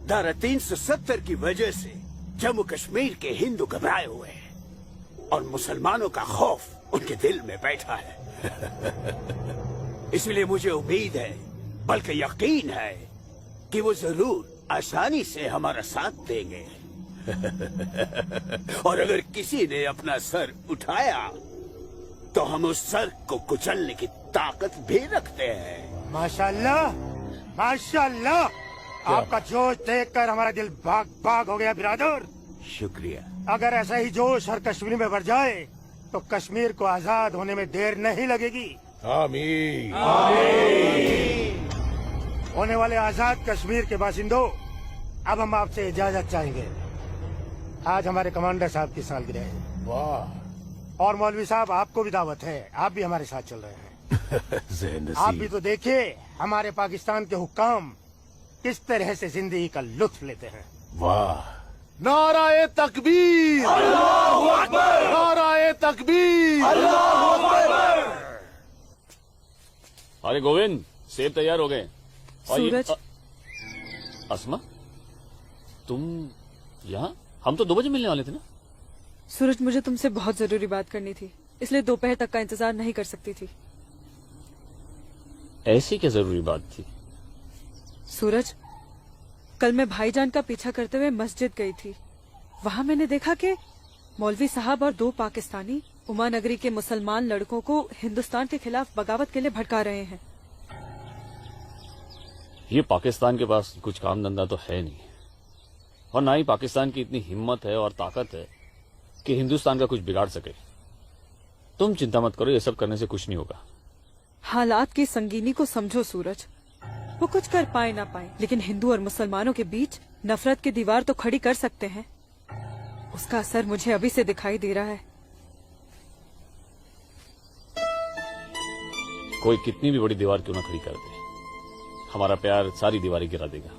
धारा 370 की वजह से जम्मू कश्मीर के हिंदू घबराए हुए हैं और मुसलमानों का खौफ उनके दिल में बैठा है। इसलिए मुझे उम्मीद है, बल्कि यकीन है, कि वो जरूर आसानी से हमारा साथ देंगे। और अगर किसी ने अपना सर उठाया तो हम उस सर को कुचलने की ताकत भी रखते हैं। माशाल्लाह, माशाल्लाह, आपका जोश देखकर हमारा दिल भाग भाग हो गया बिरादर। शुक्रिया। अगर ऐसा ही जोश हर कश्मीर में बढ़ जाए तो कश्मीर को आजाद होने में देर नहीं लगेगी। आमीन। होने वाले आजाद कश्मीर के बासिंदों, अब हम आपसे इजाजत चाहेंगे। आज हमारे कमांडर साहब की सालगिरह है। वाह। और मौलवी साहब, आपको भी दावत है, आप भी हमारे साथ चल रहे हैं। आप भी तो देखिए हमारे पाकिस्तान के हुक्काम किस तरह से जिंदगी का लुत्फ लेते हैं। वाह। नाराए तकबीर, अल्लाहू अकबर, नाराए तकबीर, अल्लाहू अकबर। अरे गोविंद, सेब तैयार हो गए। सूरज। अस्मा, तुम यहाँ? हम तो 2 बजे मिलने वाले थे ना। सूरज, मुझे तुमसे बहुत जरूरी बात करनी थी, इसलिए दोपहर तक का इंतजार नहीं कर सकती थी। ऐसी क्या जरूरी बात थी? सूरज, कल मैं भाईजान का पीछा करते हुए मस्जिद गई थी। वहाँ मैंने देखा कि मौलवी साहब और 2 पाकिस्तानी उमा नगरी के मुसलमान लड़कों को हिंदुस्तान के खिलाफ बगावत के लिए भड़का रहे हैं। ये पाकिस्तान के पास कुछ काम धंधा तो है नहीं, और ना ही पाकिस्तान की इतनी हिम्मत है और ताकत है कि हिंदुस्तान का कुछ बिगाड़ सके। तुम चिंता मत करो, ये सब करने से कुछ नहीं होगा। हालात की संगीनी को समझो सूरज। वो कुछ कर पाए ना पाए, लेकिन हिंदू और मुसलमानों के बीच नफरत की दीवार तो खड़ी कर सकते हैं। उसका असर मुझे अभी से दिखाई दे रहा है। कोई कितनी भी बड़ी दीवार क्यों ना खड़ी कर दे, हमारा प्यार सारी दीवारें गिरा देगा।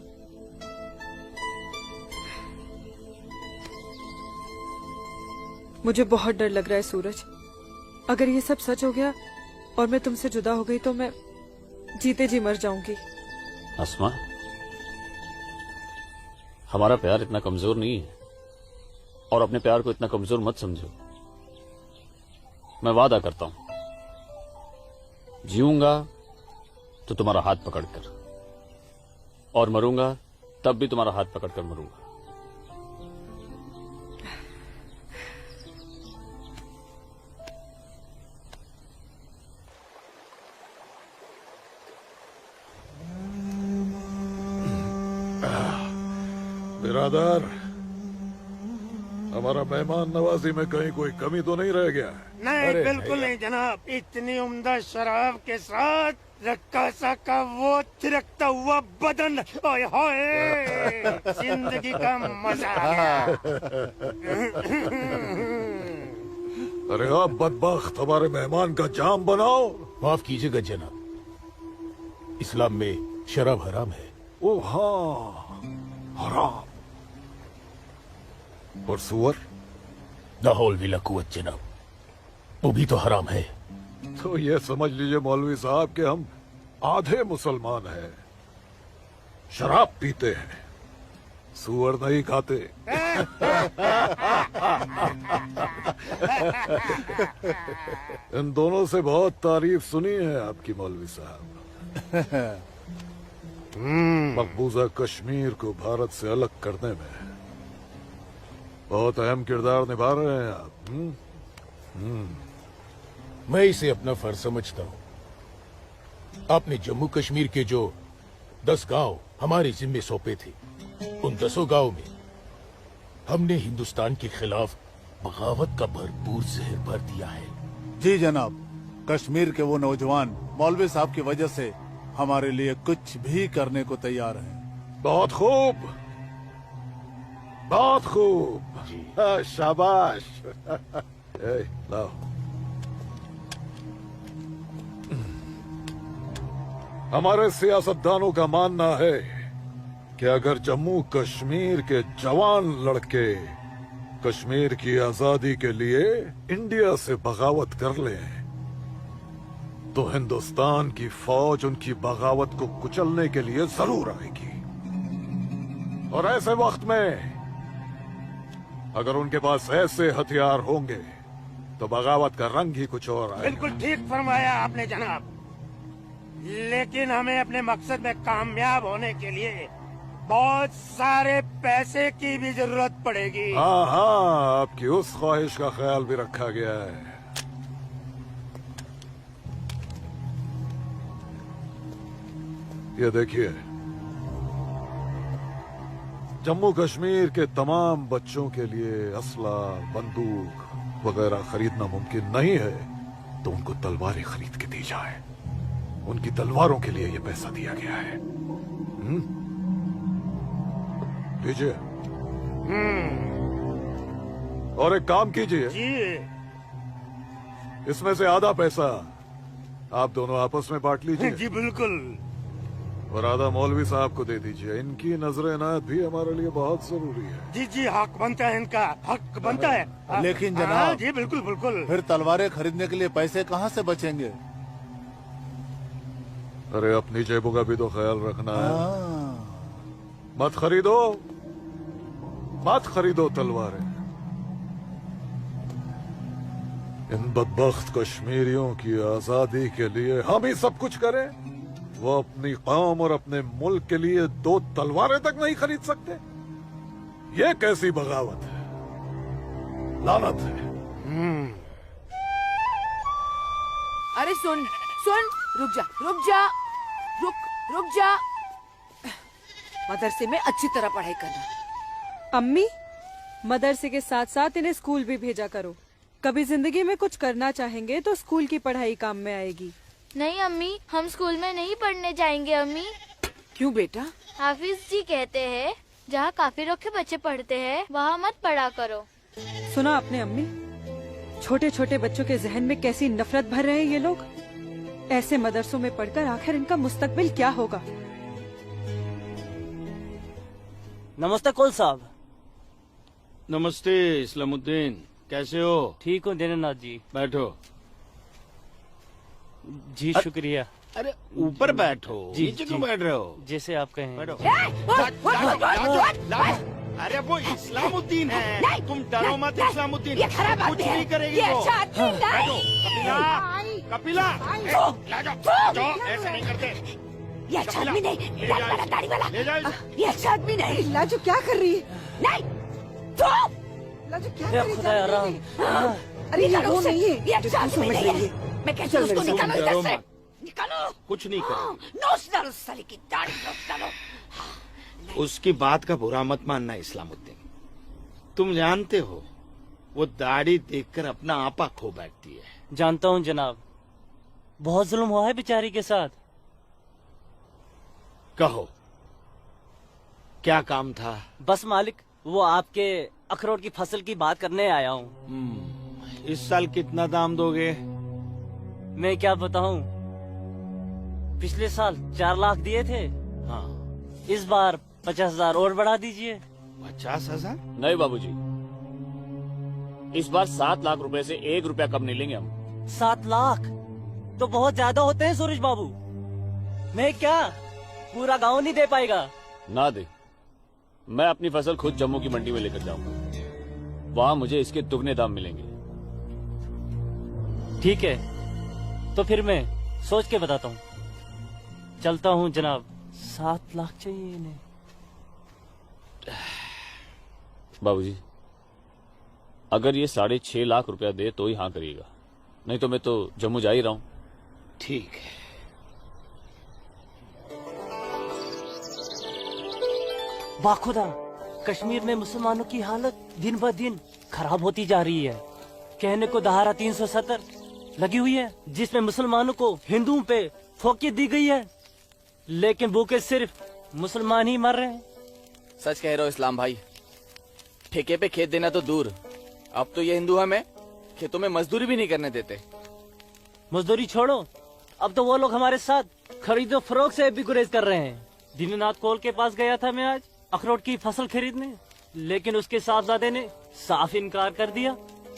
मुझे बहुत डर लग रहा है सूरज। अगर ये सब सच हो गया और मैं तुमसे जुदा हो गई तो मैं जीते जी मर जाऊंगी। अस्मा, हमारा प्यार इतना कमजोर नहीं है, और अपने प्यार को इतना कमजोर मत समझो। मैं वादा करता हूं, जीऊंगा तो तुम्हारा हाथ पकड़कर, और मरूंगा तब भी तुम्हारा हाथ पकड़कर मरूंगा। बिरादर, हमारा मेहमान नवाजी में कहीं कोई कमी तो नहीं रह गया है? नहीं अरे बिल्कुल भैया। नहीं जनाब, इतनी उम्दा शराब के साथ रक्कासा का वो थिरकता हुआ बदन, ओए होए, जिंदगी का मजा आ गया। अरे आप बदबख्त हमारे मेहमान का जाम बनाओ। माफ कीजिएगा जनाब, इस्लाम में शराब हराम है। ओ हाँ, हराम। और सुअर? लाहौल विला कुवत जनाब, वो भी तो हराम है। तो ये समझ लीजिए मौलवी साहब कि हम आधे मुसलमान हैं, शराब पीते हैं, सुअर नहीं खाते। इन दोनों से बहुत तारीफ सुनी है आपकी मौलवी साहब। मकबूजा कश्मीर को भारत से अलग करने में बहुत अहम किरदार निभा रहे हैं आप। मैं इसे अपना फर्ज समझता हूँ। आपने जम्मू कश्मीर के जो 10 गांव हमारे जिम्मे सौंपे थे, उन 10 गांव में हमने हिंदुस्तान के खिलाफ बगावत का भरपूर जहर भर दिया है। जी जनाब, कश्मीर के वो नौजवान मौलवी साहब की वजह से हमारे लिए कुछ भी करने को तैयार हैं। बहुत खूब, बहुत खूब। शाबाश। ए, लाओ। हमारे सियासतदानों का मानना है कि अगर जम्मू कश्मीर के जवान लड़के कश्मीर की आजादी के लिए इंडिया से बगावत कर लें तो हिंदुस्तान की फौज उनकी बगावत को कुचलने के लिए जरूर आएगी। और ऐसे वक्त में अगर उनके पास ऐसे हथियार होंगे तो बगावत का रंग ही कुछ और आएगा। बिल्कुल ठीक फरमाया आपने जनाब, लेकिन हमें अपने मकसद में कामयाब होने के लिए बहुत सारे पैसे की भी जरूरत पड़ेगी। हाँ हाँ, आपकी उस ख्वाहिश का ख्याल भी रखा गया है। ये देखिए, जम्मू कश्मीर के तमाम बच्चों के लिए असला, बंदूक वगैरह खरीदना मुमकिन नहीं है, तो उनको तलवारें खरीद के दी जाए। उनकी तलवारों के लिए ये पैसा दिया गया है। लीजिए। और एक काम कीजिए, इसमें से आधा पैसा आप दोनों आपस में बांट लीजिए। जी बिल्कुल। और आधा मौलवी साहब को दे दीजिए। इनकी नजर इनायत भी हमारे लिए बहुत जरूरी है। जी जी, हक बनता है, इनका हक बनता है। लेकिन हाँ, जनाब, जी बिल्कुल बिल्कुल। फिर तलवारें खरीदने के लिए पैसे कहाँ से बचेंगे? अरे अपनी जेबों का भी तो ख्याल रखना है। मत खरीदो, मत खरीदो तलवारें। इन बदबख्त कश्मीरियों की आजादी के लिए हम ही सब कुछ करें, वो अपनी कौम और अपने मुल्क के लिए 2 तलवारें तक नहीं खरीद सकते। ये कैसी बगावत है, लानत है। अरे सुन सुन, रुक जा रुक जा, रुक जा। मदरसे में अच्छी तरह पढ़ाई करना। अम्मी, मदरसे के साथ साथ इन्हें स्कूल भी भेजा करो। कभी जिंदगी में कुछ करना चाहेंगे तो स्कूल की पढ़ाई काम में आएगी। नहीं अम्मी, हम स्कूल में नहीं पढ़ने जाएंगे अम्मी। क्यों बेटा? हाफिज जी कहते हैं जहाँ काफिरों के बच्चे पढ़ते हैं वहाँ मत पढ़ा करो। सुना आपने अम्मी? छोटे छोटे बच्चों के जहन में कैसी नफरत भर रहे हैं ये लोग। ऐसे मदरसों में पढ़कर आखिर इनका मुस्तकबिल क्या होगा? नमस्ते कुल साहब। नमस्ते इस्लामुद्दीन, कैसे हो? ठीक हूँ दीनानाथ जी। बैठो। जी शुक्रिया। अरे ऊपर बैठो, जी, नीचे क्यों जी। बैठ रहे हो? जैसे आप कहें। बैठो। अरे वो इस्लामुद्दीन है, तुम डरो मत। इस्लामुद्दीन कुछ नहीं करेगी वो। बैठो। कपिला, ले जाओ, ऐसे नहीं करते। ये अच्छा आदमी नहीं, दाढ़ी वाला। ले जाओ। ये अच्छा आदमी नहीं। लाजो क्या कर रही है? नहीं, तो लाजो क्या कर रही है? खुदा आराम। अरे ये वो नहीं है, ये अच्छा आदमी नहीं है। मैं कैसे उसको निकालूं इधर से? निकालो। कुछ नहीं करेंगे। नोच डालो साले की दाढ़ी, नोच डालो। उसकी बात का बुरा मत मानना इस्लामुद्दीन। तुम जानते हो वो दाढ़ी देखकर अपना आपा खो बैठती है। जानता हूँ जनाब, बहुत जुल्म हुआ है बेचारी के साथ। कहो क्या काम था? बस मालिक, वो आपके अखरोट की फसल की बात करने आया हूँ। इस साल कितना दाम दोगे? मैं क्या बताऊं, पिछले साल 4 लाख दिए थे। हाँ, इस बार 50,000 और बढ़ा दीजिए। 50,000? नहीं बाबूजी, इस बार 7 लाख रुपए से 1 रुपया कम नहीं लेंगे हम। 7 लाख तो बहुत ज्यादा होते हैं सूरज बाबू। मैं क्या पूरा गांव नहीं दे पाएगा? ना दे, मैं अपनी फसल खुद जम्मू की मंडी में लेकर जाऊंगा। वहाँ मुझे इसके दुगने दाम मिलेंगे। ठीक है, तो फिर मैं सोच के बताता हूँ। चलता हूँ जनाब। 7 लाख चाहिए इन्हें। बाबूजी, अगर ये 6.5 लाख रुपया दे तो ही हाँ करिएगा, नहीं तो मैं तो जम्मू जा ही रहा हूँ। ठीक है। बाखुदा, कश्मीर में मुसलमानों की हालत दिन ब दिन खराब होती जा रही है। कहने को धारा 370 लगी हुई है, जिसमें मुसलमानों को हिंदुओं पे फोकियत दी गई है, लेकिन भूखे सिर्फ मुसलमान ही मर रहे हैं। सच कह रहे हो इस्लाम भाई, ठेके पे खेत देना तो दूर, अब तो ये हिंदू हमें खेतों में मजदूरी भी नहीं करने देते। मजदूरी छोड़ो, अब तो वो लोग हमारे साथ खरीदो फरोख्त से भी गुरेज कर रहे हैं। दीननाथ कोल के पास गया था मैं आज अखरोट की फसल खरीदने, लेकिन उसके साहबजादे ने साफ इनकार कर दिया।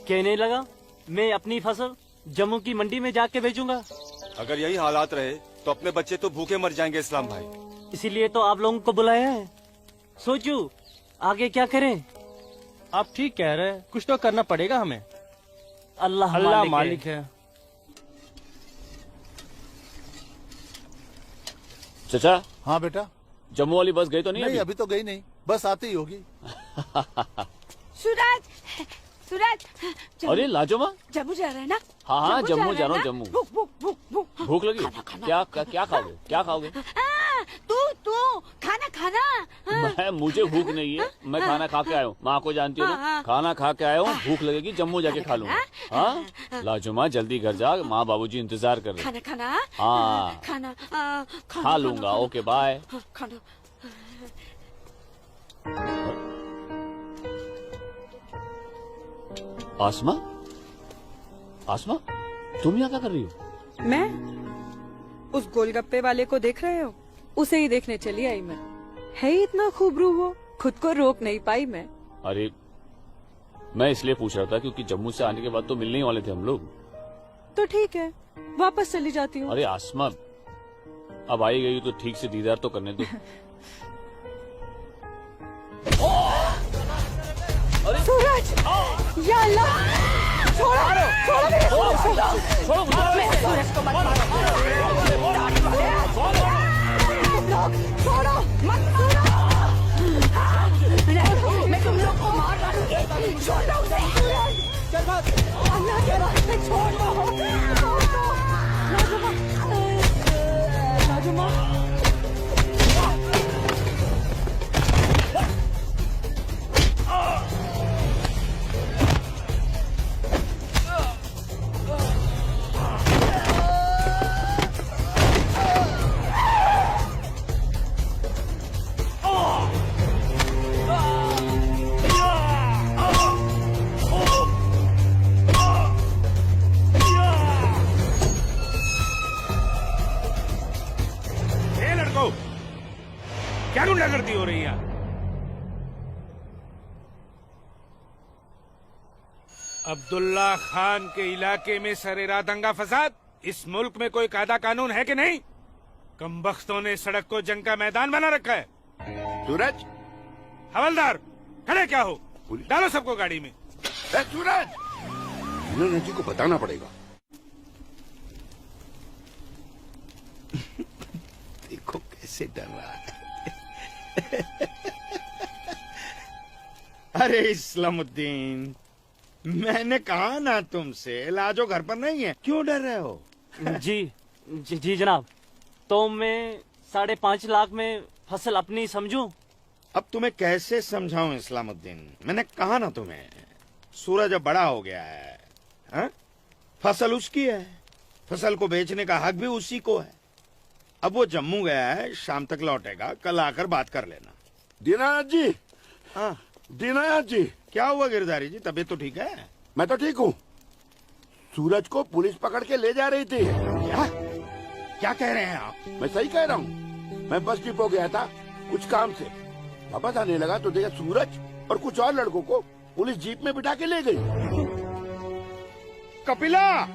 कहने लगा मैं अपनी फसल जम्मू की मंडी में जाके बेचूंगा। अगर यही हालात रहे तो अपने बच्चे तो भूखे मर जाएंगे इस्लाम भाई। इसीलिए तो आप लोगों को बुलाया है। सोचो आगे क्या करें। आप ठीक कह रहे हैं, कुछ तो करना पड़ेगा हमें। अल्लाह मालिक है। चचा। हाँ बेटा। जम्मू वाली बस गई तो नहीं? अभी तो गई नहीं, बस आती ही होगी। सूरज, सूरज। अरे लाजो माँ, जम्मू जा रहा है ना? हाँ जम्मू जा रहा हूँ। जम्मू भूख भूख लगी? क्या खाओगे? क्या खाओगे? तू खाना खाना। मुझे भूख नहीं है, मैं खाना खा के आया हूँ। माँ को जानती हो ना, खाना खा के आया हूँ। भूख लगेगी जम्मू जाके खा लूंगा। हाँ लाजो माँ, जल्दी घर जा, माँ बाबूजी इंतजार कर रहे। खाना हाँ खाना खा लूंगा। Okay bye. खाना। आसमा, आसमा, तुम यहाँ क्या कर रही हो? मैं उस गोलगप्पे वाले को देख रहे हो? उसे ही देखने चली आई मैं। है ही इतना खूबरू वो, खुद को रोक नहीं पाई मैं। अरे मैं इसलिए पूछ रहा था क्योंकि जम्मू से आने के बाद तो मिलने ही वाले थे हम लोग। तो ठीक है, वापस चली जाती हूँ। अरे आसमा, अब आई गई तो ठीक से दीदार तो करने दो। सूरज, या अल्लाह, छोड़ो मेरे सूरज को मत मारो। छोड़ो मत मारो। मैं तुम लोग को मार डालूंगी। छोड़ दो उसे। अल्लाह के रास्ते छोड़ दो। लाजुमा, क्या गुंडागर्दी हो रही है? अब्दुल्ला खान के इलाके में सरेरा दंगा फसाद। इस मुल्क में कोई कायदा कानून है कि नहीं? कमबख्तों ने सड़क को जंग का मैदान बना रखा है। सूरज, हवलदार खड़े क्या हो? डालो सबको गाड़ी में। सूरज, इन्होंने जी को बताना पड़ेगा। देखो कैसे डर रहा है। अरे इस्लामुद्दीन, मैंने कहा ना तुमसे, लाजो घर पर नहीं है, क्यों डर रहे हो? जी जनाब, तो मैं 5.5 लाख में फसल अपनी समझूं? अब तुम्हें कैसे समझाऊं इस्लामुद्दीन, मैंने कहा ना तुम्हें, सूरज अब बड़ा हो गया है, हा? फसल उसकी है, फसल को बेचने का हक भी उसी को है। अब वो जम्मू गया है, शाम तक लौटेगा, कल आकर बात कर लेना। दीनानाथ जी, हाँ दीनानाथ जी, क्या हुआ गिरधारी जी, तबीयत तो ठीक है? मैं तो ठीक हूँ। सूरज को पुलिस पकड़ के ले जा रही थी। क्या क्या कह रहे हैं आप? मैं सही कह रहा हूँ। मैं बस डिपो गया था कुछ काम से, वापस आने लगा तो देखा सूरज और कुछ और लड़कों को पुलिस जीप में बिठा के ले गई। कपिला,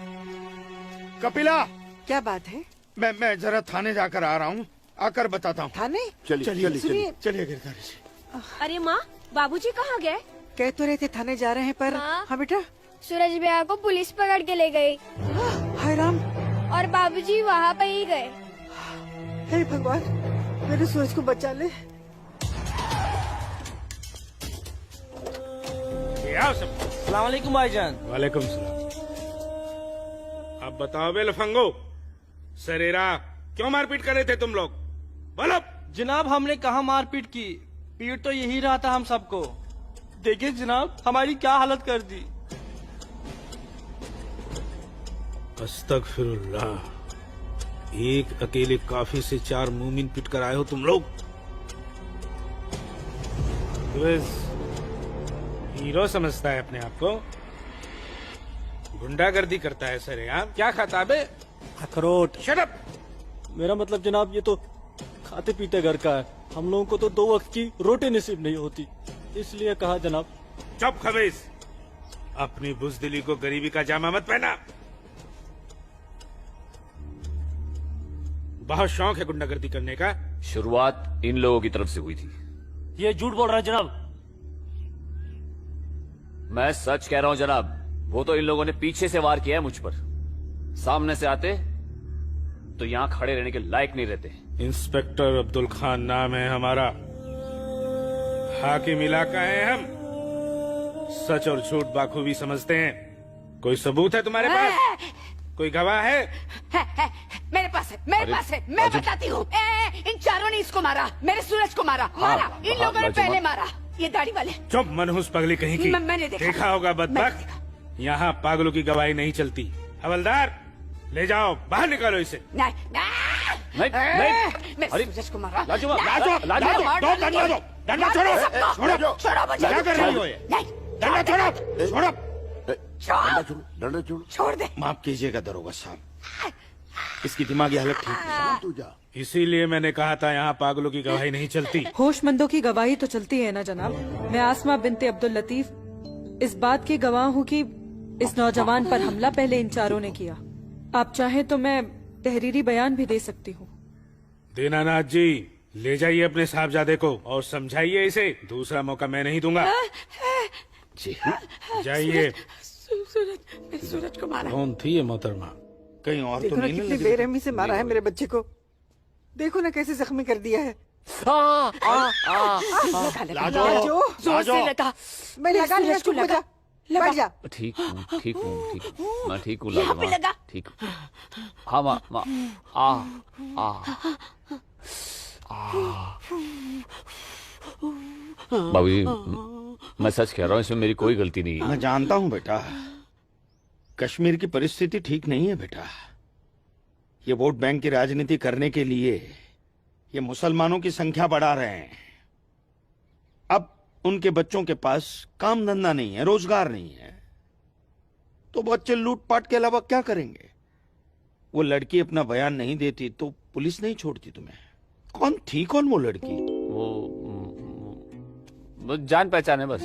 कपिला, क्या बात है? मैं जरा थाने जाकर आ रहा हूँ, आकर बताता हूँ। थाने? चलिए गिरधारी जी। अरे माँ, बाबूजी कहाँ गए? कह तो रहे थे थाने जा रहे हैं पर। हाँ बेटा। सूरज भैया को पुलिस पकड़ के ले गई। हाय राम। और बाबूजी वहाँ पे ही गए। हे भगवान, मेरे सूरज को बचा ले। सलाम वालेकुम भाईजान। वालेकुम सलाम। अब बताओ बे लफंगो, सरेरा क्यों मारपीट कर रहे थे तुम लोग? बोलो। जनाब हमने कहा मारपीट की, पीट तो यही रहा था हम सबको। देखिए जनाब हमारी क्या हालत कर दी। अस्तगफिरुल्लाह, एक अकेले काफी से 4 मूमिन पिट कर आए हो तुम लोग। हीरो समझता है अपने आप को, गुंडागर्दी करता है सर। यार क्या खाता बे? अखरोट। Shut up. मेरा मतलब जनाब ये तो खाते पीते घर का है, हम लोगों को तो 2 वक्त की रोटी नसीब नहीं होती, इसलिए कहा जनाब। चुप खबीस, अपनी बुज़दिली को गरीबी का जामा मत पहना। बहुत शौक है गुंडागर्दी करने का। शुरुआत इन लोगों की तरफ से हुई थी। ये झूठ बोल रहा है जनाब। मैं सच कह रहा हूं जनाब, वो तो इन लोगों ने पीछे से वार किया है मुझ पर। सामने से आते तो यहां खड़े रहने के लायक नहीं रहते। इंस्पेक्टर अब्दुल खान नाम है हमारा, हाकिम इलाका है हम, सच और झूठ बाखूबी समझते हैं। कोई सबूत है तुम्हारे पास? कोई गवाह है? मेरे पास है, मेरे पास है, मैं बताती हूँ। इन चारों ने इसको मारा, मेरे सूरज को मारा। इन लोगों ने पहले मारा, ये दाढ़ी वाले। चुप मनहूस पगली कहीं की। मैंने देखा होगा बदबख्त, यहाँ पागलों की गवाही नहीं चलती। हवलदार ले जाओ, बाहर निकालो इसे। नहीं, मेरे सूरज को मारा। लाजो, डंडा छोड़ो, क्या कर रही हो ये? डंडा छोड़ो, डंडा छोड़ो। छोड़ दे। माफ कीजिएगा दरोगा साहब, इसकी दिमागी हालत ठीक नहीं। तू जा। इसीलिए मैंने कहा था यहाँ पागलों की गवाही नहीं चलती। होशमंदों की गवाही तो चलती है ना जनाब। मैं आसमा बिनते अब्दुल लतीफ इस बात की गवाह हूँ कि इस नौजवान पर हमला पहले इन चारों ने किया। आप चाहें तो मैं तहरीरी बयान भी दे सकती हूँ। दीनानाथ जी, ले जाइए अपने साहबजादे को और समझाइए इसे, दूसरा मौका मैं नहीं दूंगा। जी जाइए। सूरज को मारा। कौन थी ये मोहतरमा? कहीं और देखो तो ना नहीं कितनी लगी? बेरहमी से मारा है मेरे बच्चे को। देखो ना कैसे जख्मी कर दिया है। लाजो, जोर से लगा। मैं लगा लिया, चुप हो जा, बैठ जा। ठीक हूँ, ठीक हूँ, ठीक हूँ, मैं ठीक हूँ। यहाँ पे लगा। ठीक हूँ। हाँ माँ, बाबूजी, मैं सच कह रहा हूँ, इसमें मेरी कोई गलती नहीं है। मैं जानता हूँ बेटा, कश्मीर की परिस्थिति ठीक नहीं है बेटा। ये वोट बैंक की राजनीति करने के लिए ये मुसलमानों की संख्या बढ़ा रहे हैं। अब उनके बच्चों के पास काम धंधा नहीं है, रोजगार नहीं है, तो बच्चे लूटपाट के अलावा क्या करेंगे? वो लड़की अपना बयान नहीं देती तो पुलिस नहीं छोड़ती तुम्हें। कौन थी वो लड़की? वो जान पहचान है बस।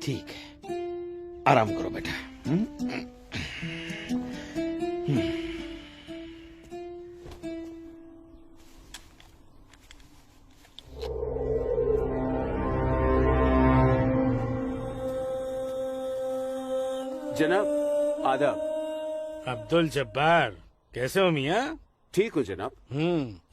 ठीक है, आराम करो बेटा। जनाब आदाब। अब्दुल जब्बार, कैसे हो मियाँ? ठीक हो जनाब।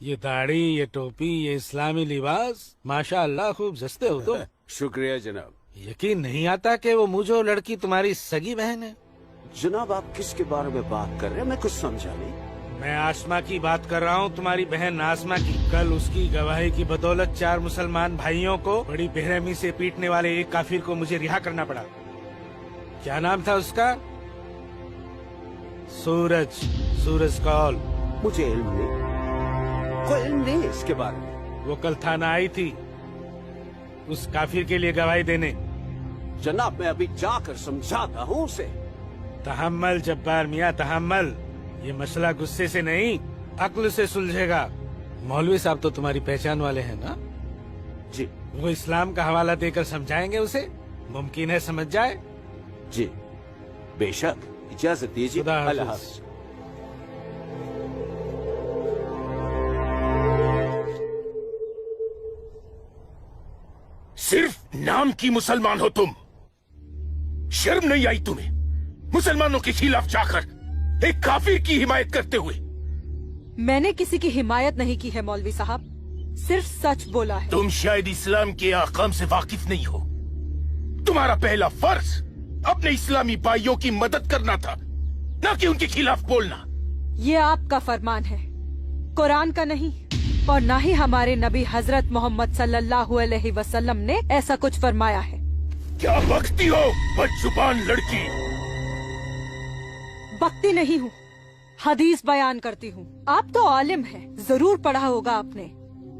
ये दाढ़ी, ये टोपी, ये इस्लामी लिबास, माशाअल्लाह खूब जस्ते हो तो। शुक्रिया जनाब। यकीन नहीं आता कि वो मुझे लड़की तुम्हारी सगी बहन है। जनाब आप किसके बारे में बात कर रहे हैं? मैं कुछ समझा नहीं। मैं आसमा की बात कर रहा हूँ, तुम्हारी बहन आसमा की। कल उसकी गवाही की बदौलत 4 मुसलमान भाइयों को बड़ी बेरहमी से पीटने वाले एक काफिर को मुझे रिहा करना पड़ा। क्या नाम था उसका? सूरज कौल। मुझे इल्म नहीं, कोई इल्म नहीं इसके बारे में। वो कल थाना आई थी उस काफिर के लिए गवाही देने। जनाब मैं अभी जाकर समझाता हूँ उसे। तहम्मल जब्बार मियाँ, तहम्मल। ये मसला गुस्से से नहीं, अक्ल से सुलझेगा। मौलवी साहब तो तुम्हारी पहचान वाले हैं ना? जी। वो इस्लाम का हवाला देकर समझाएंगे उसे, मुमकिन है समझ जाए। जी बेशक, इजाजत दीजिए। अल्लाह हाफ़िज़। सिर्फ नाम की मुसलमान हो तुम, शर्म नहीं आई तुम्हें मुसलमानों के खिलाफ जाकर एक काफिर की हिमायत करते हुए? मैंने किसी की हिमायत नहीं की है मौलवी साहब, सिर्फ सच बोला है। तुम शायद इस्लाम के अहकाम से वाकिफ नहीं हो। तुम्हारा पहला फर्ज अपने इस्लामी भाइयों की मदद करना था, न कि उनके खिलाफ बोलना। ये आपका फरमान है, कुरान का नहीं, और न ही हमारे नबी हजरत मोहम्मद सल्लल्लाहु अलैहि वसल्लम ने ऐसा कुछ फरमाया है। क्या बकती हो बदजुबान लड़की? बकती नहीं हूँ, हदीस बयान करती हूँ। आप तो आलिम हैं, जरूर पढ़ा होगा आपने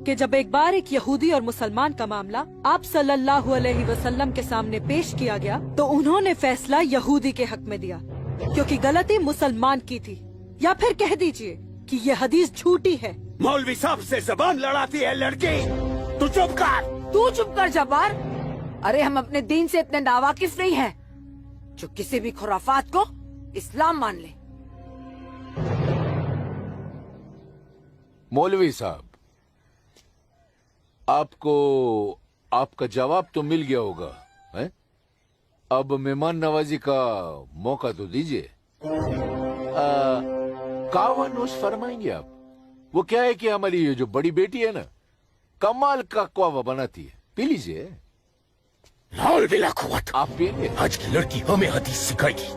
कि जब एक बार एक यहूदी और मुसलमान का मामला आप सल्लल्लाहु अलैहि वसल्लम के सामने पेश किया गया तो उन्होंने फैसला यहूदी के हक में दिया, क्योंकि गलती मुसलमान की थी। या फिर कह दीजिए कि ये हदीस झूठी है। मौलवी साहब से जबान लड़ाती है लड़की, तू चुप कर। तू चुप कर जब्बार। अरे हम अपने दीन से इतने नावाकिफ नहीं हैं जो किसी भी खुराफात को इस्लाम मान ले। मौलवी साहब, आपको आपका जवाब तो मिल गया होगा, है? अब मेहमान नवाजी का मौका तो दीजिए। कावा नोश फरमाएंगे आप? वो क्या है कि हमारी ये जो बड़ी बेटी है ना, कमाल का कावा बनाती है, पी लीजिए। आप पी लीजिए। आज की लड़की हमें हदीस सिखाएगी।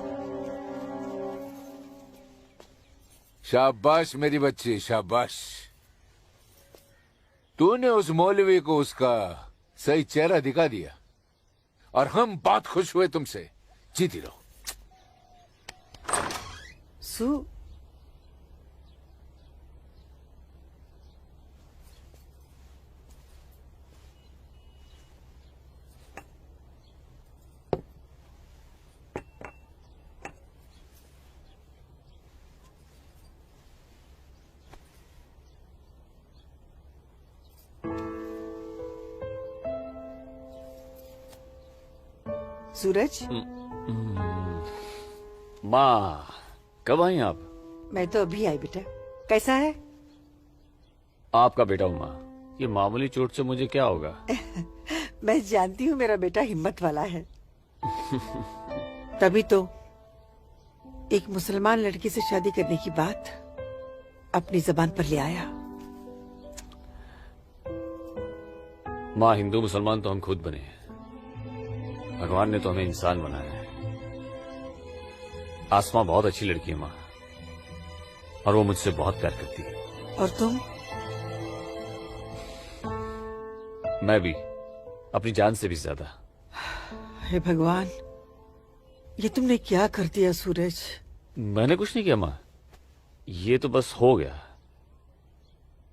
शाबाश मेरी बच्ची, शाबाश। तूने उस मौलवी को उसका सही चेहरा दिखा दिया और हम बहुत खुश हुए तुमसे। जीती रहो। सूरज, माँ कब आई आप? मैं तो अभी आई बेटा। कैसा है? आपका बेटा हूँ माँ, ये मामूली चोट से मुझे क्या होगा? मैं जानती हूँ मेरा बेटा हिम्मत वाला है। तभी तो एक मुसलमान लड़की से शादी करने की बात अपनी जबान पर ले आया। माँ, हिंदू मुसलमान तो हम खुद बने हैं, भगवान ने तो हमें इंसान बनाया है। आसमा बहुत अच्छी लड़की है माँ, और वो मुझसे बहुत प्यार करती है। और तुम? मैं भी, अपनी जान से भी ज्यादा। हे भगवान, ये तुमने क्या कर दिया सूरज? मैंने कुछ नहीं किया माँ, ये तो बस हो गया।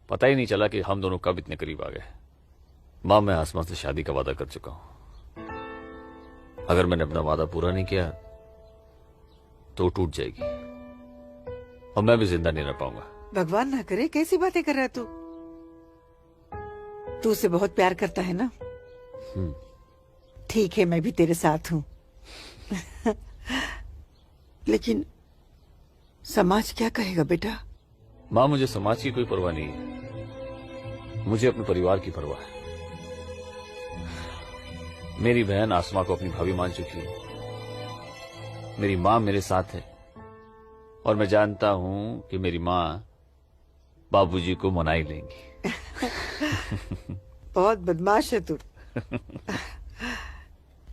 पता ही नहीं चला कि हम दोनों कब इतने करीब आ गए। माँ, मैं आसमा से शादी का वादा कर चुका हूं। अगर मैंने अपना वादा पूरा नहीं किया तो टूट जाएगी और मैं भी जिंदा नहीं रह पाऊंगा। भगवान ना करे, कैसी बातें कर रहा है तू? तू उसे बहुत प्यार करता है ना? ठीक है, मैं भी तेरे साथ हूँ। लेकिन समाज क्या कहेगा बेटा? माँ, मुझे समाज की कोई परवाह नहीं है, मुझे अपने परिवार की परवाह है। मेरी बहन आसमा को अपनी भाभी मान चुकी है, मेरी माँ मेरे साथ है, और मैं जानता हूँ कि मेरी माँ बाबूजी को मना ही लेंगी। बहुत बदमाश है तू।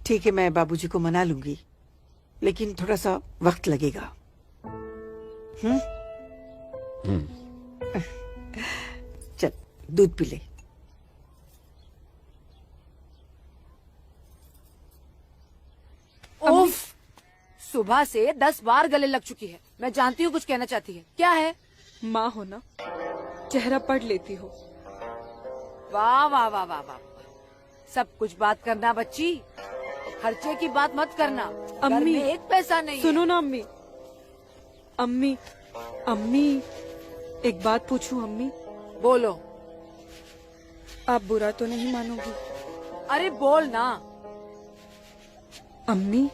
ठीक है, मैं बाबूजी को मना लूंगी, लेकिन थोड़ा सा वक्त लगेगा। चल दूध पी ले। उफ, सुबह से 10 बार गले लग चुकी है। मैं जानती हूँ कुछ कहना चाहती है। क्या है? माँ हो ना, चेहरा पढ़ लेती हो। वाह वाह वाह वाह वाह, सब कुछ बात करना बच्ची, खर्चे की बात मत करना। घर अम्मी, में एक पैसा नहीं है। सुनो ना अम्मी। अम्मी, अम्मी, एक बात पूछूं अम्मी? बोलो। आप बुरा तो नहीं मानोगी? अरे बोल ना। अम्मी,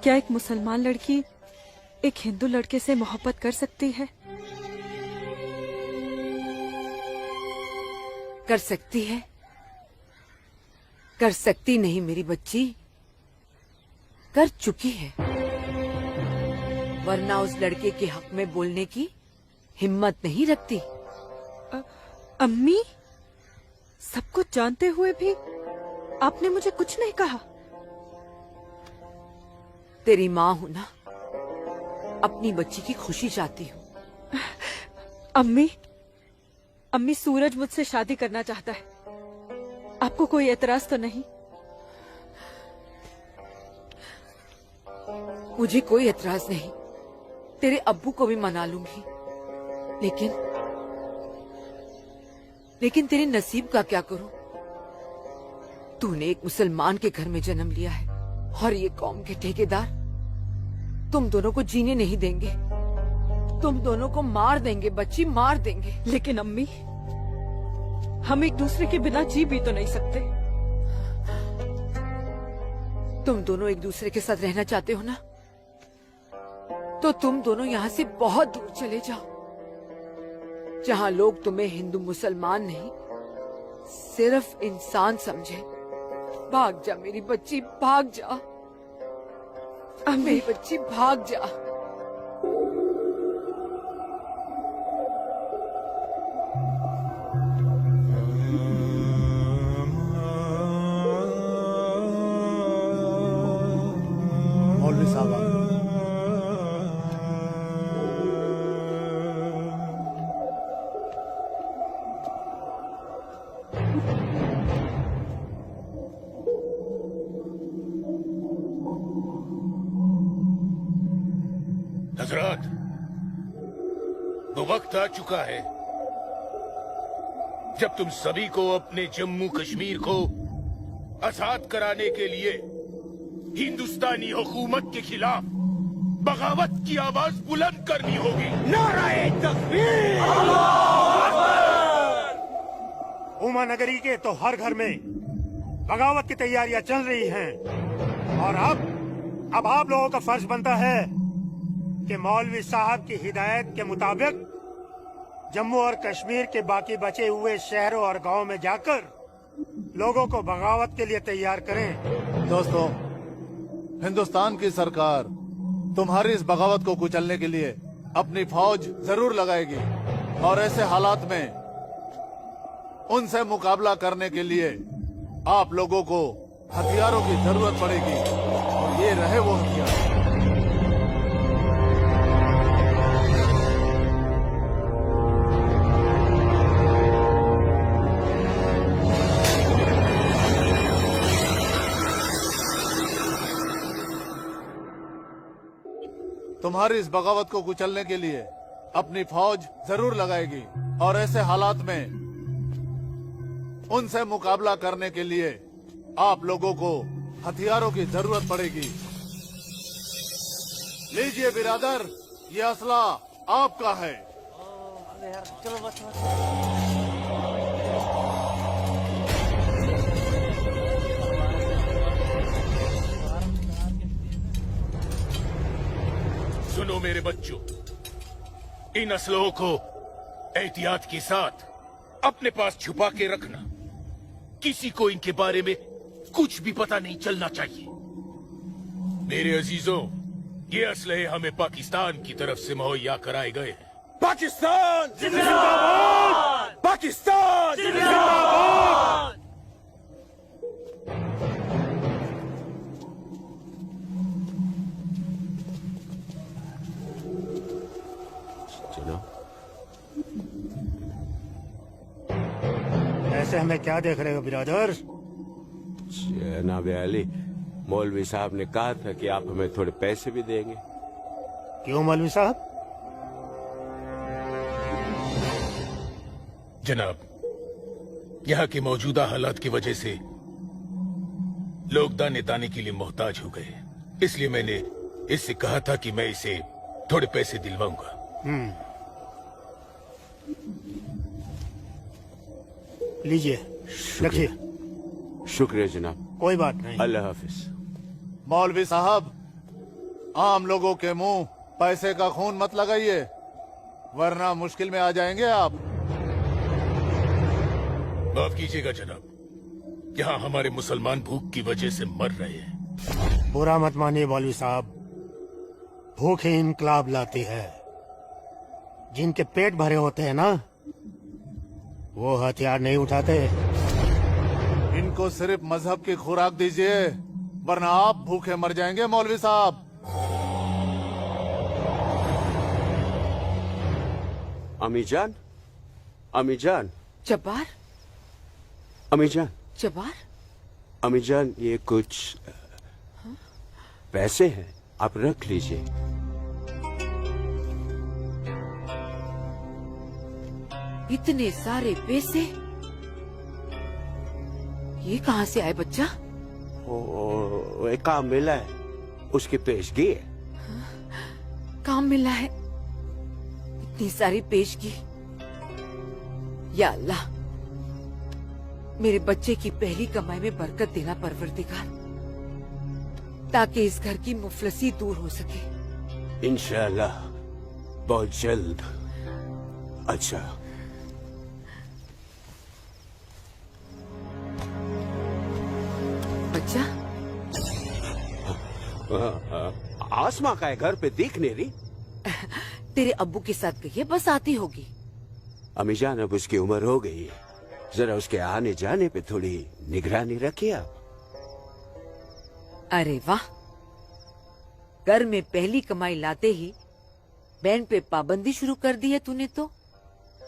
क्या एक मुसलमान लड़की एक हिंदू लड़के से मोहब्बत कर सकती है? कर सकती है? कर सकती नहीं मेरी बच्ची, कर चुकी है। वरना उस लड़के के हक में बोलने की हिम्मत नहीं रखती। अम्मी, सब कुछ जानते हुए भी आपने मुझे कुछ नहीं कहा। तेरी माँ हूं ना, अपनी बच्ची की खुशी चाहती हूँ। अम्मी, अम्मी, सूरज मुझसे शादी करना चाहता है। आपको कोई एतराज तो नहीं? मुझे कोई एतराज नहीं, तेरे अब्बू को भी मना लूंगी। लेकिन तेरे नसीब का क्या करूं? तूने एक मुसलमान के घर में जन्म लिया है और ये कौम के ठेकेदार तुम दोनों को जीने नहीं देंगे। तुम दोनों को मार देंगे बच्ची, मार देंगे। लेकिन अम्मी, हम एक दूसरे के बिना जी भी तो नहीं सकते। तुम दोनों एक दूसरे के साथ रहना चाहते हो ना, तो तुम दोनों यहाँ से बहुत दूर चले जाओ, जहाँ लोग तुम्हें हिंदू मुसलमान नहीं सिर्फ इंसान समझे। भाग जा मेरी बच्ची, भाग जा। मेरी बच्ची भाग जा। मौलवी साहब, हजरात, वो वक्त आ चुका है जब तुम सभी को अपने जम्मू कश्मीर को आजाद कराने के लिए हिंदुस्तानी हुकूमत के खिलाफ बगावत की आवाज बुलंद करनी होगी। नाराए तकबीर! उमा नगरी के तो हर घर में बगावत की तैयारियां चल रही हैं और अब आप लोगों का फर्ज बनता है कि मौलवी साहब की हिदायत के मुताबिक जम्मू और कश्मीर के बाकी बचे हुए शहरों और गांवों में जाकर लोगों को बगावत के लिए तैयार करें। दोस्तों, हिंदुस्तान की सरकार तुम्हारी इस बगावत को कुचलने के लिए अपनी फौज जरूर लगाएगी और ऐसे हालात में उनसे मुकाबला करने के लिए आप लोगों को हथियारों की जरूरत पड़ेगी और ये रहे वो हथियार। तुम्हारी इस बगावत को कुचलने के लिए अपनी फौज जरूर लगाएगी और ऐसे हालात में उनसे मुकाबला करने के लिए आप लोगों को हथियारों की जरूरत पड़ेगी। लीजिए बिरादर, ये असला आपका है। चलो बस। सुनो मेरे बच्चों, इन असलों को एहतियात के साथ अपने पास छुपा के रखना। किसी को इनके बारे में कुछ भी पता नहीं चलना चाहिए। मेरे अजीजों, ये असलहे हमें पाकिस्तान की तरफ से मुहैया कराए गए हैं। पाकिस्तान जिंदाबाद! पाकिस्तान जिंदाबाद! चलो। हमें क्या देख रहे हो बिरादर? जनाब अली, मौलवी साहब ने कहा था कि आप हमें थोड़े पैसे भी देंगे। क्यों मौलवी साहब? जनाब, यहाँ के मौजूदा हालात की वजह से लोग दाने दाने के लिए मोहताज हो गए, इसलिए मैंने इससे कहा था कि मैं इसे थोड़े पैसे दिलवाऊंगा। लीजिए, रखिए। शुक्रिया जनाब। कोई बात नहीं। अल्लाह हाफिज। मौलवी साहब, आम लोगों के मुंह पैसे का खून मत लगाइए, वरना मुश्किल में आ जाएंगे आप। माफ कीजिएगा जनाब, यहाँ हमारे मुसलमान भूख की वजह से मर रहे हैं। बुरा मत मानिए मौलवी साहब, भूख ही इनकलाब लाती है। जिनके पेट भरे होते हैं ना, वो हथियार नहीं उठाते। इनको सिर्फ मजहब की खुराक दीजिए, वरना आप भूखे मर जाएंगे मौलवी साहब। अम्मी जान, अम्मी जान, जब्बार, अम्मी जान, जब्बार, अम्मी जान, ये कुछ पैसे हैं, आप रख लीजिए। इतने सारे पैसे ये कहाँ से आए बच्चा? ओ, एक काम मिला है, उसकी पेशगी है। काम मिला है? इतनी सारी पेशगी। या अल्लाह, मेरे बच्चे की पहली कमाई में बरकत देना परवरदिगार, ताकि इस घर की मुफलसी दूर हो सके। इंशाअल्लाह बहुत जल्द। अच्छा, बच्चा, आसमा का है घर पे, दिख नहीं रही। तेरे अब्बू के साथ गई है, बस आती होगी। अम्मी जान, अब उसकी उम्र हो गई है, जरा उसके आने जाने पे थोड़ी निगरानी रखिए आप। अरे वाह, घर में पहली कमाई लाते ही बैंड पे पाबंदी शुरू कर दी है तूने तो।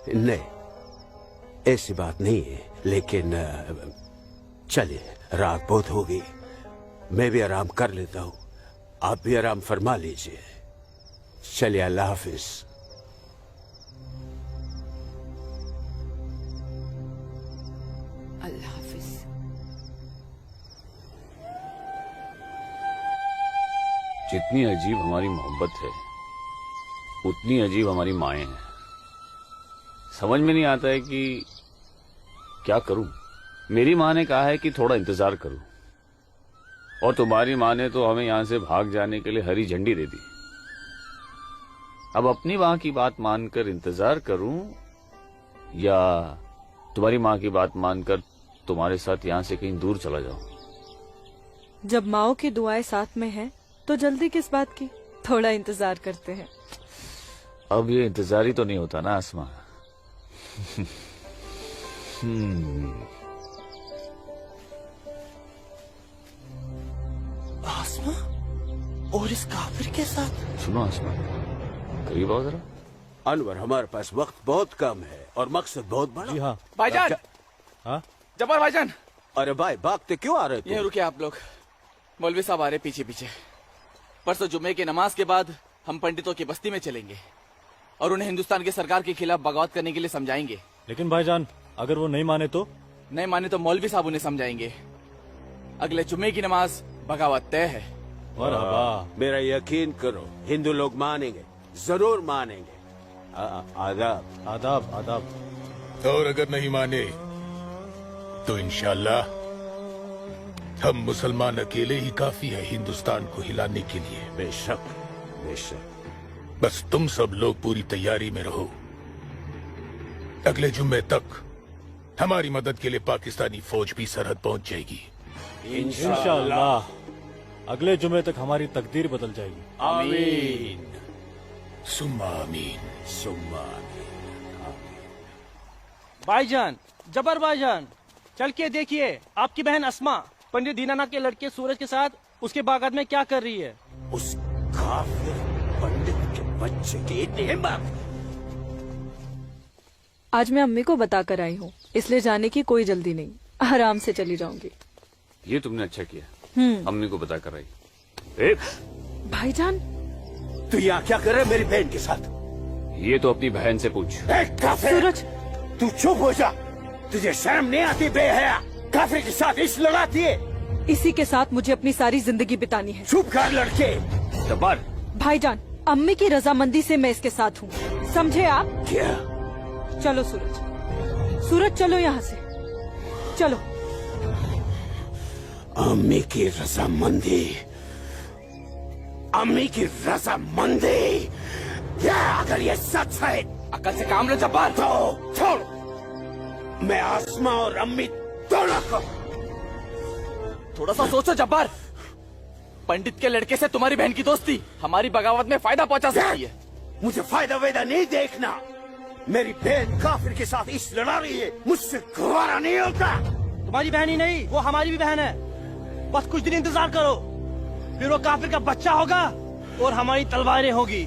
नहीं, ऐसी बात नहीं है, लेकिन चलिए, रात बहुत हो गई, मैं भी आराम कर लेता हूँ, आप भी आराम फरमा लीजिए। चलिए, अल्लाह हाफिज। अल्लाह हाफिज। जितनी अजीब हमारी मोहब्बत है, उतनी अजीब हमारी माएं हैं। समझ में नहीं आता है कि क्या करूं। मेरी माँ ने कहा है कि थोड़ा इंतजार करूं, और तुम्हारी माँ ने तो हमें यहां से भाग जाने के लिए हरी झंडी दे दी। अब अपनी माँ की बात मानकर इंतजार करूं, या तुम्हारी माँ की बात मानकर तुम्हारे साथ यहाँ से कहीं दूर चला जाऊं। जब माओ की दुआएं साथ में हैं, तो जल्दी किस बात की, थोड़ा इंतजार करते हैं। अब ये इंतजार ही तो नहीं होता ना आसमा। आसमा और इस काफिर के साथ। सुनो आसमा, करीब आओ जरा। अनवर, हमारे पास वक्त बहुत कम है और मकसद बहुत बड़ा। जी हाँ भाईजान। हाँ जब्बार भाईजान। अरे भाई, भागते क्यों आ रहे थे? ये रुके आप लोग, मौलवी साहब आ रहे पीछे पीछे। परसों जुम्मे की नमाज के बाद हम पंडितों की बस्ती में चलेंगे और उन्हें हिंदुस्तान की सरकार के खिलाफ बगावत करने के लिए समझाएंगे। लेकिन भाईजान, अगर वो नहीं माने तो? नहीं माने तो मौलवी साहब उन्हें समझाएंगे। अगले जुम्मे की नमाज बगावत तय है। मेरा यकीन करो, हिंदू लोग मानेंगे, जरूर मानेंगे। आदाब आदाब आदाब। और अगर नहीं माने तो इंशाल्लाह हम मुसलमान अकेले ही काफी है हिंदुस्तान को हिलाने के लिए। बेशक बेशक। बस तुम सब लोग पूरी तैयारी में रहो। अगले जुम्मे तक हमारी मदद के लिए पाकिस्तानी फौज भी सरहद पहुंच जाएगी। इंशाअल्लाह अगले जुम्मे तक हमारी तकदीर बदल जाएगी। आमीन सुम्मा आमीन सुम्मा आमीन। भाईजान, जबर भाईजान, चल के देखिए आपकी बहन अस्मा पंडित दीनानाथ के लड़के सूरज के साथ उसके बागात में क्या कर रही है। उस काफिर पंडित के बच्चे की इतनी हिम्मत। आज मैं अम्मी को बता कर आई हूँ इसलिए जाने की कोई जल्दी नहीं, आराम से चली जाऊंगी। ये तुमने अच्छा किया, अम्मी को बता कर आई। भाईजान, तू यहाँ क्या कर रहा है मेरी बहन के साथ? ये तो अपनी बहन से पूछ। सूरज, तू चुप हो जा। तुझे शर्म नहीं आती बेहया? काफिर के साथ इश्क लड़ाती है। इसी के साथ मुझे अपनी सारी जिंदगी बितानी है। चुप कर लड़के। जब्बार, भाईजान, अम्मी की रजामंदी से मैं इसके साथ हूँ, समझे आप? क्या? चलो सूरज, सूरज चलो यहाँ से, चलो। अम्मी की रजामंदी, अम्मी की रजामंदी। क्या अगर ये सच है? अकल से काम लो जब्बार। तो छोड़, मैं आसमा और अम्मी दोनों को। थोड़ा सा सोचो जब्बार, पंडित के लड़के से तुम्हारी बहन की दोस्ती हमारी बगावत में फायदा पहुंचा सकती है। मुझे फायदा वेदा नहीं देखना। मेरी बहन काफिर के साथ इश्क लड़ा रही है, मुझसे गवारा नहीं होता। तुम्हारी बहन ही नहीं, वो हमारी भी बहन है। बस कुछ दिन इंतजार करो, फिर वो काफिर का बच्चा होगा और हमारी तलवारें होगी।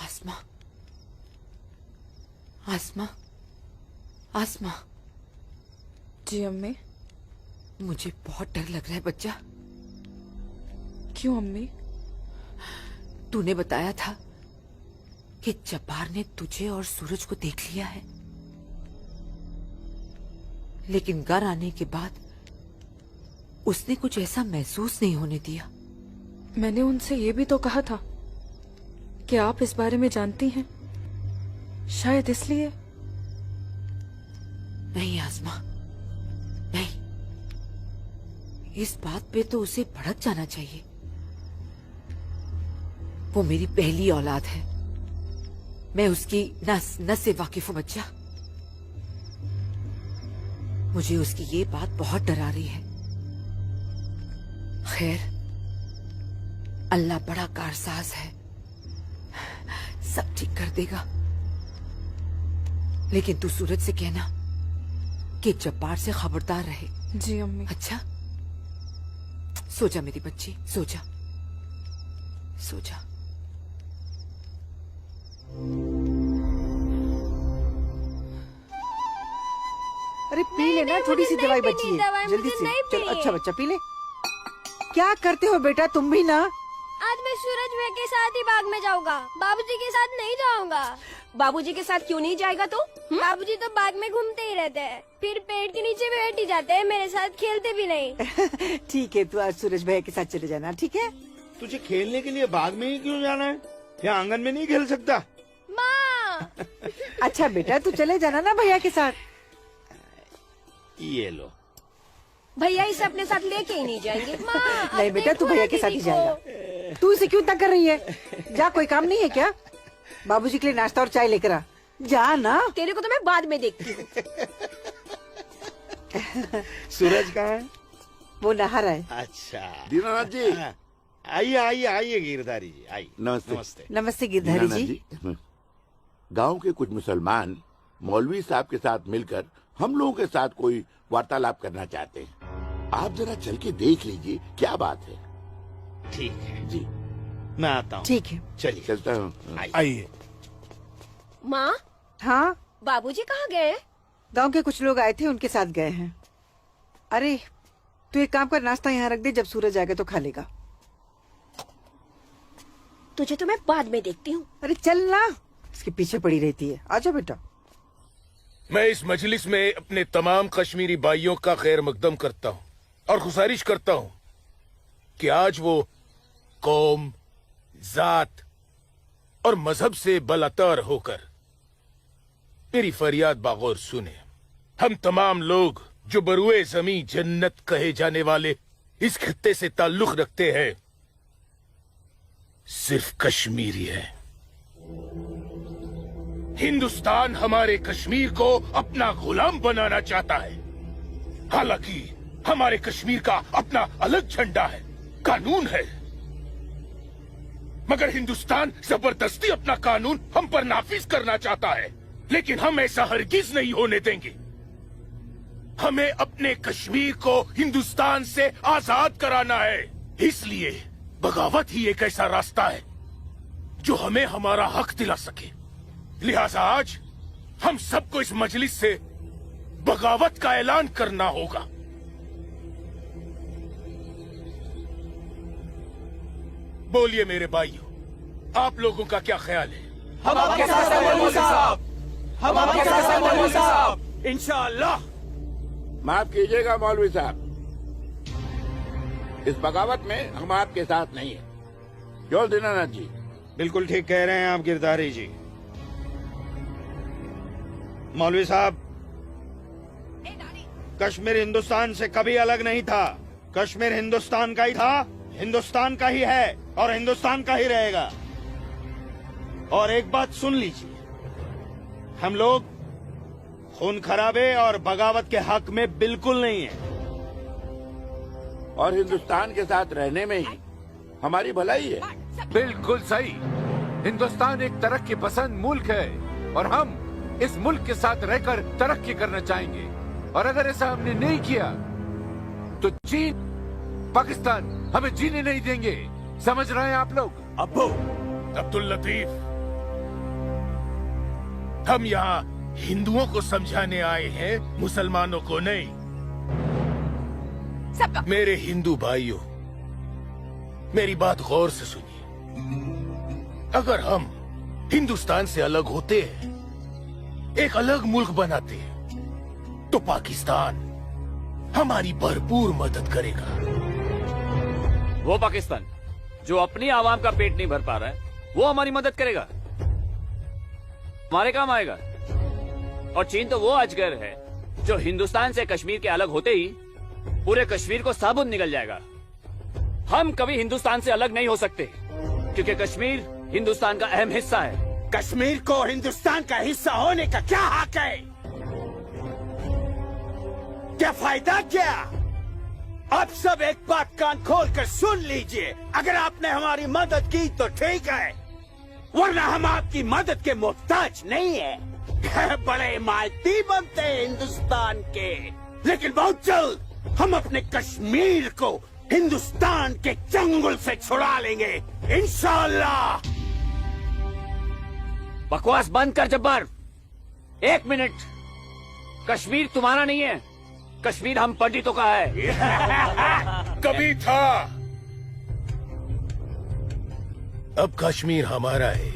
आसमा, आसमा, आसमा। जी अम्मी। मुझे बहुत डर लग रहा है बच्चा। क्यों अम्मी? तूने बताया था कि जब्बार ने तुझे और सूरज को देख लिया है, लेकिन घर आने के बाद उसने कुछ ऐसा महसूस नहीं होने दिया। मैंने उनसे ये भी तो कहा था कि आप इस बारे में जानती हैं, शायद इसलिए। नहीं आसमा, नहीं। इस बात पे तो उसे भड़क जाना चाहिए। वो मेरी पहली औलाद है, मैं उसकी नस नस से वाकिफ हूं बच्चा। मुझे उसकी ये बात बहुत डरा रही है। खैर, अल्लाह बड़ा कारसाज है, सब ठीक कर देगा। लेकिन तू सूरज से कहना कि जब्बार से खबरदार रहे। जी अम्मी। अच्छा, सो जा मेरी बच्ची, सो जा, सो जा। अरे पी लेना, थोड़ी सी दवाई बची है, जल्दी से। चलो अच्छा बच्चा पी ले। क्या करते हो बेटा तुम भी ना? आज मैं सूरज भाई के साथ ही बाग में जाऊंगा, बाबूजी के साथ नहीं जाऊंगा। बाबूजी के साथ क्यों नहीं जाएगा तो? बाबूजी तो बाग में घूमते ही रहते हैं, फिर पेड़ के नीचे बैठ ही जाते हैं, मेरे साथ खेलते भी नहीं। ठीक है, तू आज सूरज भैया के साथ चले जाना, ठीक है? तुझे खेलने के लिए बाग में ही क्यों जाना है? या आंगन में नहीं खेल सकता? माँ। अच्छा बेटा, तू चले जाना ना भैया के साथ। ये लो। भैया इसे अपने साथ लेके ही नहीं जाएंगे। नहीं बेटा, तू भैया के साथ ही जाएगा। तू इसे क्यों तंग कर रही है? जा, कोई काम नहीं है क्या? बाबूजी के लिए नाश्ता और चाय लेकर आ। जा ना। तेरे को तो मैं बाद में देखती हूँ। सूरज कहाँ है? वो नहा रहा है। अच्छा दीनानाथ जी, आइए आइए आइए गिरधारी जी, आइए। नमस्ते। नमस्ते। नमस्ते गिरधारी जी। गांव के कुछ मुसलमान मौलवी साहब के साथ मिलकर हम लोगों के साथ कोई वार्तालाप करना चाहते हैं। आप जरा चल के देख लीजिए क्या बात है। ठीक है जी, मैं आता हूँ। ठीक है, चलिए चलता हूँ। आइए। माँ, हाँ बाबूजी कहाँ गए? गांव के कुछ लोग आए थे, उनके साथ गए हैं। अरे तू एक काम कर, नाश्ता यहाँ रख दे, जब सूरज आएगा तो खा लेगा। तुझे तो मैं बाद में देखती हूँ। अरे चल ना, इसके पीछे पड़ी रहती है। आजा बेटा। मैं इस मजलिस में अपने तमाम कश्मीरी भाइयों का खैर मकदम करता हूँ और गुजारिश करता हूँ कि आज वो कौम, जात और मजहब से बलातर होकर मेरी फरियाद बागौर सुने। हम तमाम लोग जो बरुए जमी जन्नत कहे जाने वाले इस खित्ते से ताल्लुक रखते हैं, सिर्फ कश्मीरी है। हिंदुस्तान हमारे कश्मीर को अपना गुलाम बनाना चाहता है। हालांकि हमारे कश्मीर का अपना अलग झंडा है, कानून है, मगर हिंदुस्तान जबरदस्ती अपना कानून हम पर नाफिज करना चाहता है। लेकिन हम ऐसा हरगिज नहीं होने देंगे। हमें अपने कश्मीर को हिंदुस्तान से आजाद कराना है। इसलिए बगावत ही एक ऐसा रास्ता है जो हमें हमारा हक दिला सके। लिहाजा आज हम सबको इस मजलिस से बगावत का ऐलान करना होगा। बोलिए मेरे भाइयों, आप लोगों का क्या ख्याल है? हम आपके साथ हैं मौलवी साहब, हम आपके साथ हैं मौलवी साहब, इंशाअल्लाह। माफ कीजिएगा मौलवी साहब, इस बगावत में हम आपके साथ नहीं है। क्यों दीनानाथ जी? बिल्कुल ठीक कह रहे हैं आप गिरधारी जी। मौलवी साहब, कश्मीर हिंदुस्तान से कभी अलग नहीं था। कश्मीर हिंदुस्तान का ही था, हिंदुस्तान का ही है और हिंदुस्तान का ही रहेगा। और एक बात सुन लीजिए, हम लोग खून खराबे और बगावत के हक में बिल्कुल नहीं है। और हिंदुस्तान के साथ रहने में ही हमारी भलाई है। बिल्कुल सही। हिंदुस्तान एक तरक्की पसंद मुल्क है और हम इस मुल्क के साथ रहकर तरक्की करना चाहेंगे। और अगर ऐसा हमने नहीं किया तो चीन, पाकिस्तान हमें जीने नहीं देंगे। समझ रहे हैं आप लोग? अब्बू अब्दुल लतीफ, हम यहाँ हिंदुओं को समझाने आए हैं, मुसलमानों को नहीं। मेरे हिंदू भाइयों, मेरी बात गौर से सुनिए। अगर हम हिंदुस्तान से अलग होते हैं, एक अलग मुल्क बनाते हैं, तो पाकिस्तान हमारी भरपूर मदद करेगा। वो पाकिस्तान जो अपनी आवाम का पेट नहीं भर पा रहा है, वो हमारी मदद करेगा, हमारे काम आएगा। और चीन तो वो अजगर है जो हिंदुस्तान से कश्मीर के अलग होते ही पूरे कश्मीर को साबुत निकल जाएगा। हम कभी हिंदुस्तान से अलग नहीं हो सकते क्योंकि कश्मीर हिंदुस्तान का अहम हिस्सा है। कश्मीर को हिंदुस्तान का हिस्सा होने का क्या हक है? क्या फायदा क्या? आप सब एक बात कान खोल कर सुन लीजिए। अगर आपने हमारी मदद की तो ठीक है, वरना हम आपकी मदद के मोहताज नहीं है। बड़े मालती बनते हैं हिंदुस्तान के, लेकिन बहुत जल्द हम अपने कश्मीर को हिंदुस्तान के चंगुल से छुड़ा लेंगे, इंशाअल्लाह। बकवास बंद कर जब्बार। एक मिनट, कश्मीर तुम्हारा नहीं है, कश्मीर हम पंडितों का है। कभी था, अब कश्मीर हमारा है।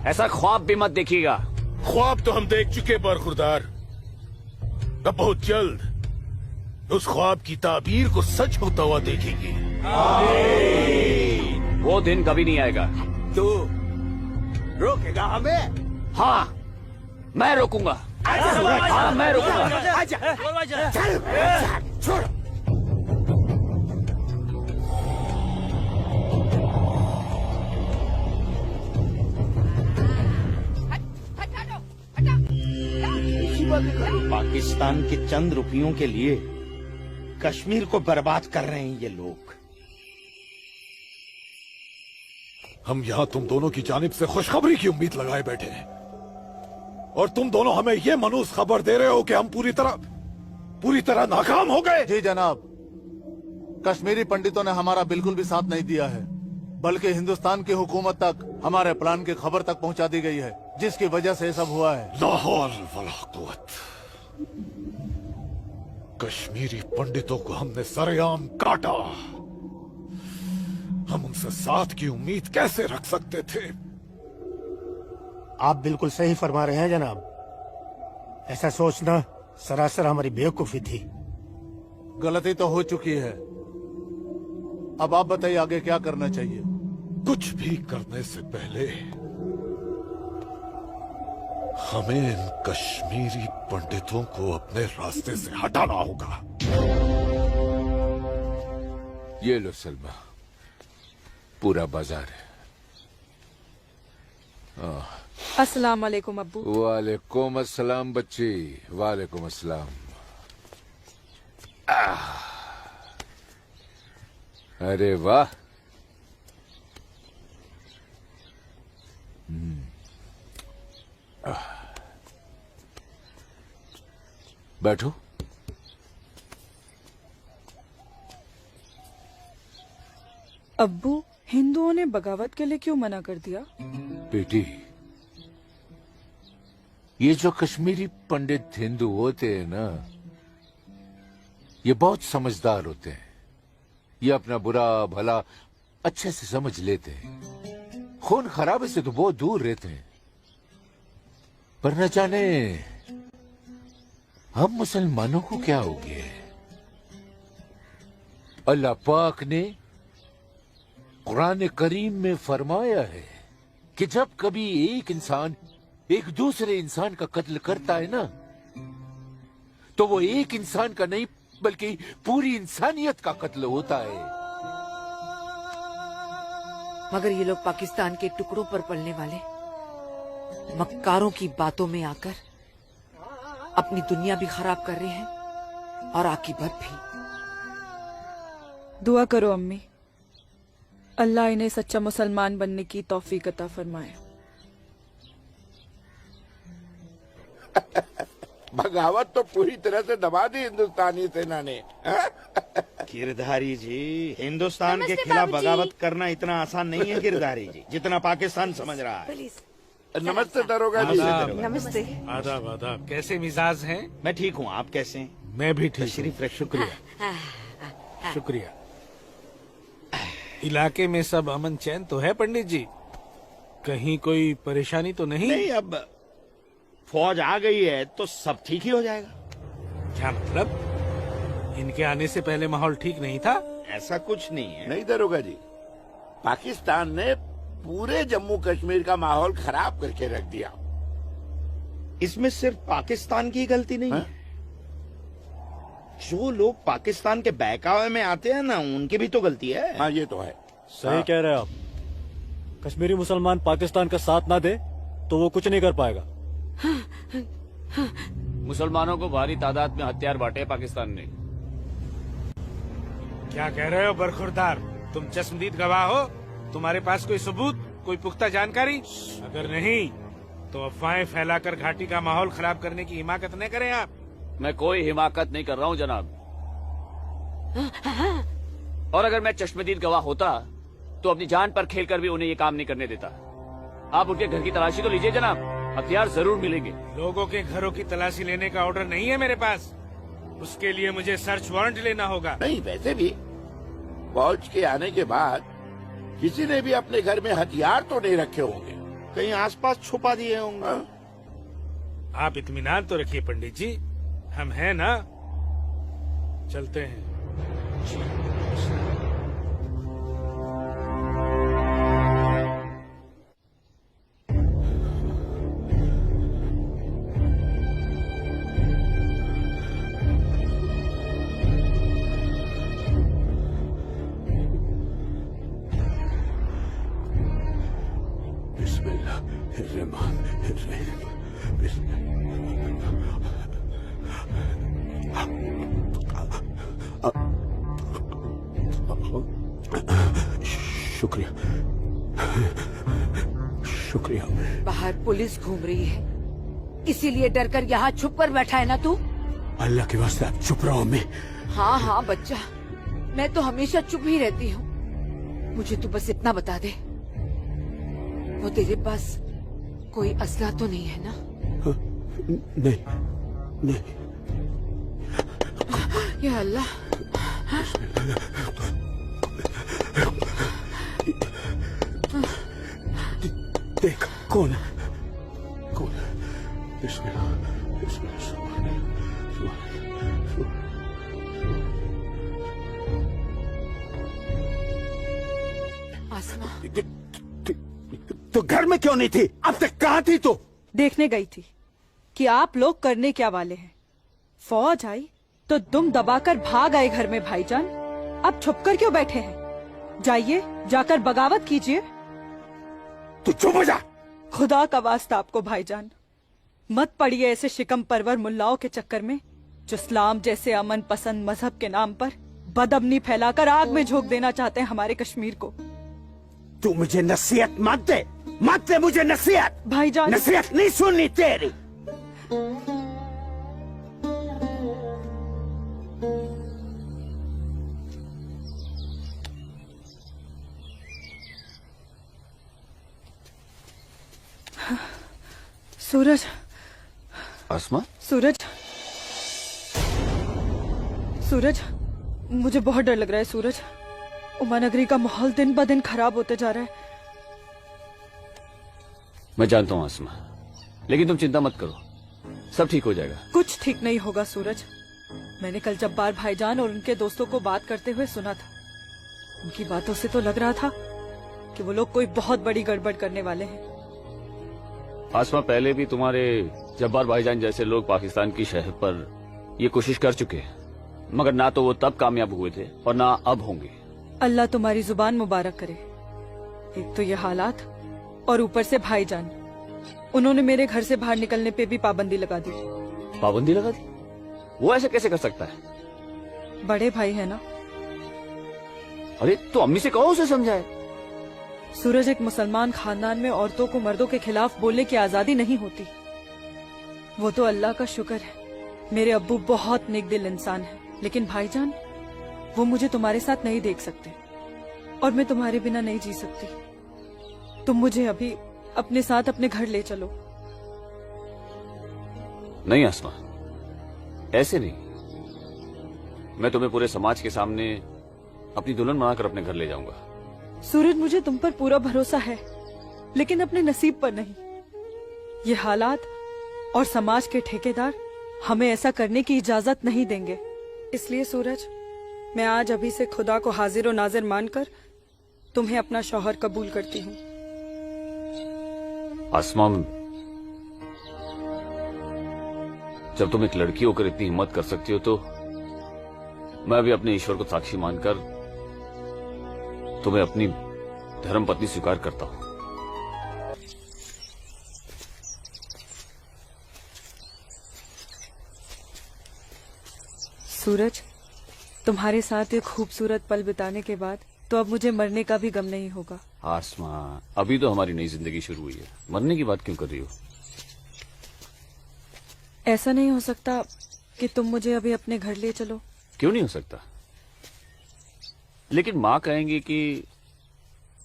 ऐसा ख्वाब भी मत देखिएगा। ख्वाब तो हम देख चुके बरखुरदार। अब बहुत जल्द उस ख्वाब की ताबीर को सच होता हुआ देखेंगे। वो दिन कभी नहीं आएगा। तू रोकेगा हमें? हाँ, मैं रोकूंगा। हाँ, मैं रोकूंगा। आजा, चल, छोड़। पाकिस्तान के चंद रुपयों के लिए कश्मीर को बर्बाद कर रहे हैं ये लोग। हम यहाँ तुम दोनों की जानिब से खुशखबरी की उम्मीद लगाए बैठे हैं और तुम दोनों हमें ये मनूस खबर दे रहे हो कि हम पूरी तरह नाकाम हो गए। जी जनाब, कश्मीरी पंडितों ने हमारा बिल्कुल भी साथ नहीं दिया है, बल्कि हिंदुस्तान की हुकूमत तक हमारे प्लान की खबर तक पहुंचा दी गई है, जिसकी वजह से ये सब हुआ है। ला हौल वला कुव्वत। कश्मीरी पंडितों को हमने सरेआम काटा। हम उनसे साथ की उम्मीद कैसे रख सकते थे? आप बिल्कुल सही फरमा रहे हैं जनाब। ऐसा सोचना सरासर हमारी बेवकूफी थी। गलती तो हो चुकी है, अब आप बताइए आगे क्या करना चाहिए। कुछ भी करने से पहले हमें इन कश्मीरी पंडितों को अपने रास्ते से हटाना होगा। ये लो सलमा, पूरा बाजार है। अस्सलाम वालेकुम अब्बू। वालेकुम अस्सलाम बच्ची, वालेकुम अस्सलाम। अरे वाह, बैठो। अब्बू, हिंदुओं ने बगावत के लिए क्यों मना कर दिया? बेटी, ये जो कश्मीरी पंडित हिंदू होते हैं ना, ये बहुत समझदार होते हैं। ये अपना बुरा भला अच्छे से समझ लेते हैं। खून खराबे से तो बहुत दूर रहते हैं। पर न जाने हम मुसलमानों को क्या हो गया है। अल्लाह पाक ने कुरान करीम में फरमाया है कि जब कभी एक इंसान एक दूसरे इंसान का कत्ल करता है ना, तो वो एक इंसान का नहीं बल्कि पूरी इंसानियत का कत्ल होता है। मगर ये लोग पाकिस्तान के टुकड़ों पर पलने वाले मक्कारों की बातों में आकर अपनी दुनिया भी खराब कर रहे हैं और आकीबत भी। दुआ करो अम्मी, अल्लाह इन्हें सच्चा मुसलमान बनने की तौफीक अता फरमाए। बगावत तो पूरी तरह से दबा दी हिंदुस्तानी सेना ने। गिरधारी जी, हिंदुस्तान के खिलाफ बगावत करना इतना आसान नहीं है गिरधारी जी, जितना पाकिस्तान समझ रहा है। नमस्ते दरोगा जी। नमस्ते। आदाब आदाब। कैसे मिजाज हैं? मैं ठीक हूँ, आप कैसे हैं? मैं भी ठीक तशरीफ हूँ। शुक्रिया शुक्रिया। इलाके में सब अमन चैन तो है पंडित जी? कहीं कोई परेशानी तो नहीं? नहीं, अब फौज आ गई है तो सब ठीक ही हो जाएगा। क्या मतलब? इनके आने से पहले माहौल ठीक नहीं था? ऐसा कुछ नहीं है। नहीं दरोगा जी, पाकिस्तान ने पूरे जम्मू कश्मीर का माहौल खराब करके रख दिया। इसमें सिर्फ पाकिस्तान की गलती नहीं है। जो लोग पाकिस्तान के बहकावे में आते हैं ना, उनकी भी तो गलती है। हाँ, ये तो है। सही कह रहे हैं आप। कश्मीरी मुसलमान पाकिस्तान का साथ ना दे तो वो कुछ नहीं कर पाएगा। मुसलमानों को भारी तादाद में हथियार बांटे पाकिस्तान ने। क्या कह रहे हो बरखुरदार? तुम चश्मदीद गवाह हो? तुम्हारे पास कोई सबूत, कोई पुख्ता जानकारी? अगर नहीं तो अफवाहें फैलाकर घाटी का माहौल खराब करने की हिमाकत न करें आप। मैं कोई हिमाकत नहीं कर रहा हूँ जनाब। और अगर मैं चश्मदीद गवाह होता तो अपनी जान पर खेलकर भी उन्हें ये काम नहीं करने देता। आप उनके घर की तलाशी तो लीजिए जनाब, हथियार जरूर मिलेंगे। लोगों के घरों की तलाशी लेने का ऑर्डर नहीं है मेरे पास। उसके लिए मुझे सर्च वारंट लेना होगा। नहीं, वैसे भी फौज के आने के बाद किसी ने भी अपने घर में हथियार तो नहीं रखे होंगे। कहीं आसपास छुपा दिए होंगे। आप इत्मीनान तो रखिए पंडित जी, हम हैं ना। चलते हैं। शुक्रिया शुक्रिया। बाहर पुलिस घूम रही है, इसीलिए डर कर यहाँ छुप कर बैठा है ना तू? अल्लाह के वास्ते आप चुप रहो अम्मी। हाँ हाँ बच्चा, मैं तो हमेशा चुप ही रहती हूँ। मुझे तू बस इतना बता दे, वो तेरे पास कोई असला तो नहीं है ना? नहीं नहीं। या अल्लाह। देख कौन कौन? बिस्मिल्लाह बिस्मिल्लाह। आसमा, तो घर में क्यों नहीं थी? अब तक कहाँ थी तू? देखने गई थी कि आप लोग करने क्या वाले हैं। फौज आई तो दुम दबाकर भाग आए घर में भाईजान। अब छुपकर क्यों बैठे हैं? जाइए, जाकर बगावत कीजिए। तू चुप हो जा। खुदा का वास्ता आपको भाईजान, मत पड़िए ऐसे शिकम परवर मुल्लाओं के चक्कर में जो इस्लाम जैसे अमन पसंद मजहब के नाम पर बदअमनी फैलाकर आग में झोंक देना चाहते हैं हमारे कश्मीर को। तू मुझे नसीहत मत दे मुझे नसीहत। भाईजान, नसीहत नहीं सुननी तेरी। सूरज, आसमा, सूरज, सूरज, मुझे बहुत डर लग रहा है सूरज। उमा नगरी का माहौल दिन ब दिन खराब होते जा रहा है। मैं जानता हूँ आसमा, लेकिन तुम चिंता मत करो, सब ठीक हो जाएगा। कुछ ठीक नहीं होगा सूरज। मैंने कल जब्बार भाईजान और उनके दोस्तों को बात करते हुए सुना था। उनकी बातों से तो लग रहा था कि वो लोग कोई बहुत बड़ी गड़बड़ करने वाले हैं। आसमा, पहले भी तुम्हारे जब्बार भाईजान जैसे लोग पाकिस्तान की शहर पर ये कोशिश कर चुके हैं, मगर ना तो वो तब कामयाब हुए थे और ना अब होंगे। अल्लाह तुम्हारी जुबान मुबारक करे। एक तो ये हालात और ऊपर से भाईजान, उन्होंने मेरे घर से बाहर निकलने पे भी पाबंदी लगा दी। पाबंदी लगा दी? वो ऐसे कैसे कर सकता है? बड़े भाई है ना। अरे तो अम्मी से कहो, उसे समझाए। सूरज, एक मुसलमान खानदान में औरतों को मर्दों के खिलाफ बोलने की आजादी नहीं होती। वो तो अल्लाह का शुक्र है, मेरे अब्बू बहुत नेक दिल इंसान है। लेकिन भाईजान, वो मुझे तुम्हारे साथ नहीं देख सकते और मैं तुम्हारे बिना नहीं जी सकती। तुम मुझे अभी अपने साथ अपने घर ले चलो। नहीं आसमा, ऐसे नहीं। मैं तुम्हें पूरे समाज के सामने अपनी दुल्हन बनाकर अपने घर ले जाऊंगा। सूरज, मुझे तुम पर पूरा भरोसा है, लेकिन अपने नसीब पर नहीं। ये हालात और समाज के ठेकेदार हमें ऐसा करने की इजाजत नहीं देंगे। इसलिए सूरज, मैं आज अभी से खुदा को हाजिर और नाजिर मानकर तुम्हें अपना शौहर कबूल करती हूँ। आसमा, जब तुम एक लड़की होकर इतनी हिम्मत कर सकती हो तो मैं भी अपने ईश्वर को साक्षी मानकर तुम्हें अपनी धर्म पत्नी स्वीकार करता हूं। सूरज, तुम्हारे साथ ये खूबसूरत पल बिताने के बाद तो अब मुझे मरने का भी गम नहीं होगा। आसमा, अभी तो हमारी नई जिंदगी शुरू हुई है, मरने की बात क्यों कर रही हो? ऐसा नहीं हो सकता कि तुम मुझे अभी अपने घर ले चलो? क्यों नहीं हो सकता? लेकिन माँ कहेंगी कि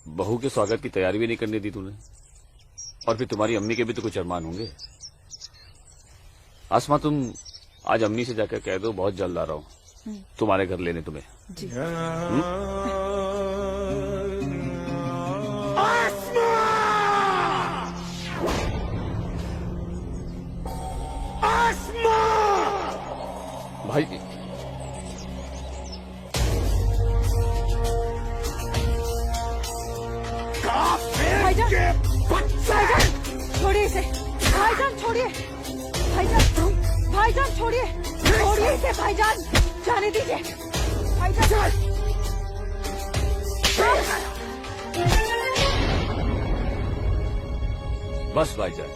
बहू के स्वागत की तैयारी भी नहीं करने दी तूने, और फिर तुम्हारी अम्मी के भी तो कुछ अरमान होंगे। आसमा, तुम आज अम्मी से जाकर कह दो बहुत जल्द आ रहा हूँ तुम्हारे घर लेने तुम्हें। जी। भाई, भाईजान, भाईजान, छोड़िए इसे। भाईजान छोड़िए, भाईजान, भाईजान छोड़िए, छोड़िए इसे भाईजान, जाने दीजिए भाईजान। बस भाईजान,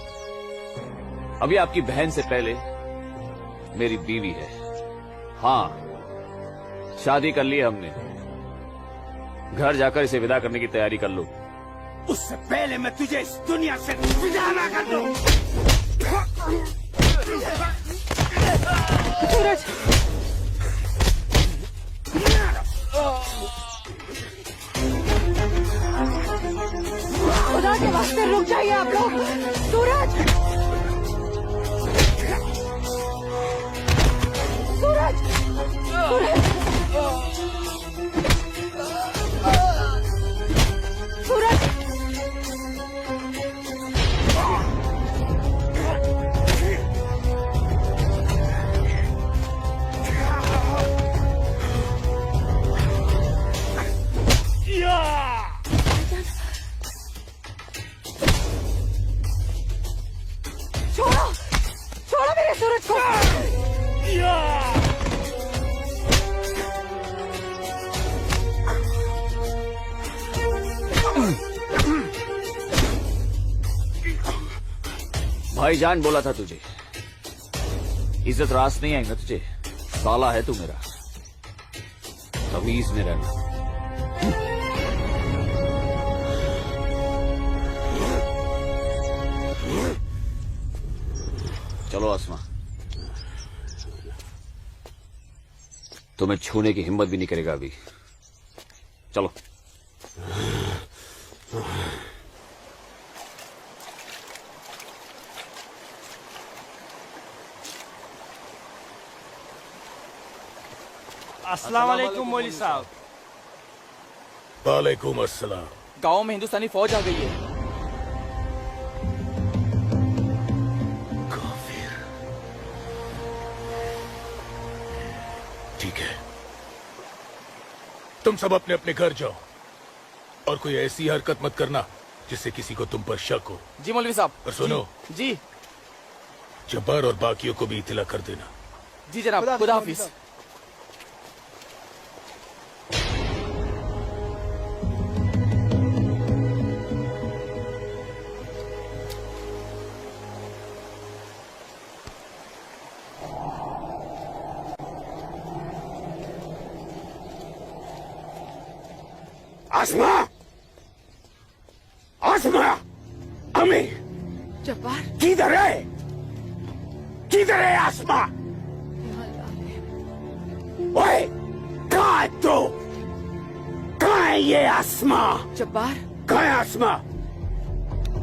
अभी आपकी बहन से पहले मेरी बीवी है। हाँ, शादी कर ली है हमने। घर जाकर इसे विदा करने की तैयारी कर लो। उससे पहले मैं तुझे इस दुनिया से विदा ना कर दूं। सूरज, खुदा के वास्ते रुक जाइए आप लोग। सूरज, सूरज, सूरज, सूरज, छोड़ो, छोड़ो मेरे सूरज को। भाईजान बोला था तुझे, इज्जत रास नहीं आएगा तुझे। साला है तू मेरा, तमीज में रहना। चलो आसमा, तुम्हें छूने की हिम्मत भी नहीं करेगा अभी। चलो। अस्सलाम वालेकुम मौलवी साहब। वालेकुम अस्सलाम। गांव में हिंदुस्तानी फौज आ गई है। ठीक है, तुम सब अपने अपने घर जाओ और कोई ऐसी हरकत मत करना जिससे किसी को तुम पर शक हो। जी मौलवी साहब। और सुनो जी जब्बार और बाकियों को भी इत्तला कर देना। जी जनाब, खुदा हाफिज। आसमा, आसमा, अमी जब्बार किधर है? किधर है आसमा? ओए, कहाँ है तू? कहाँ है ये आसमा? जब्बार कहाँ है आसमा?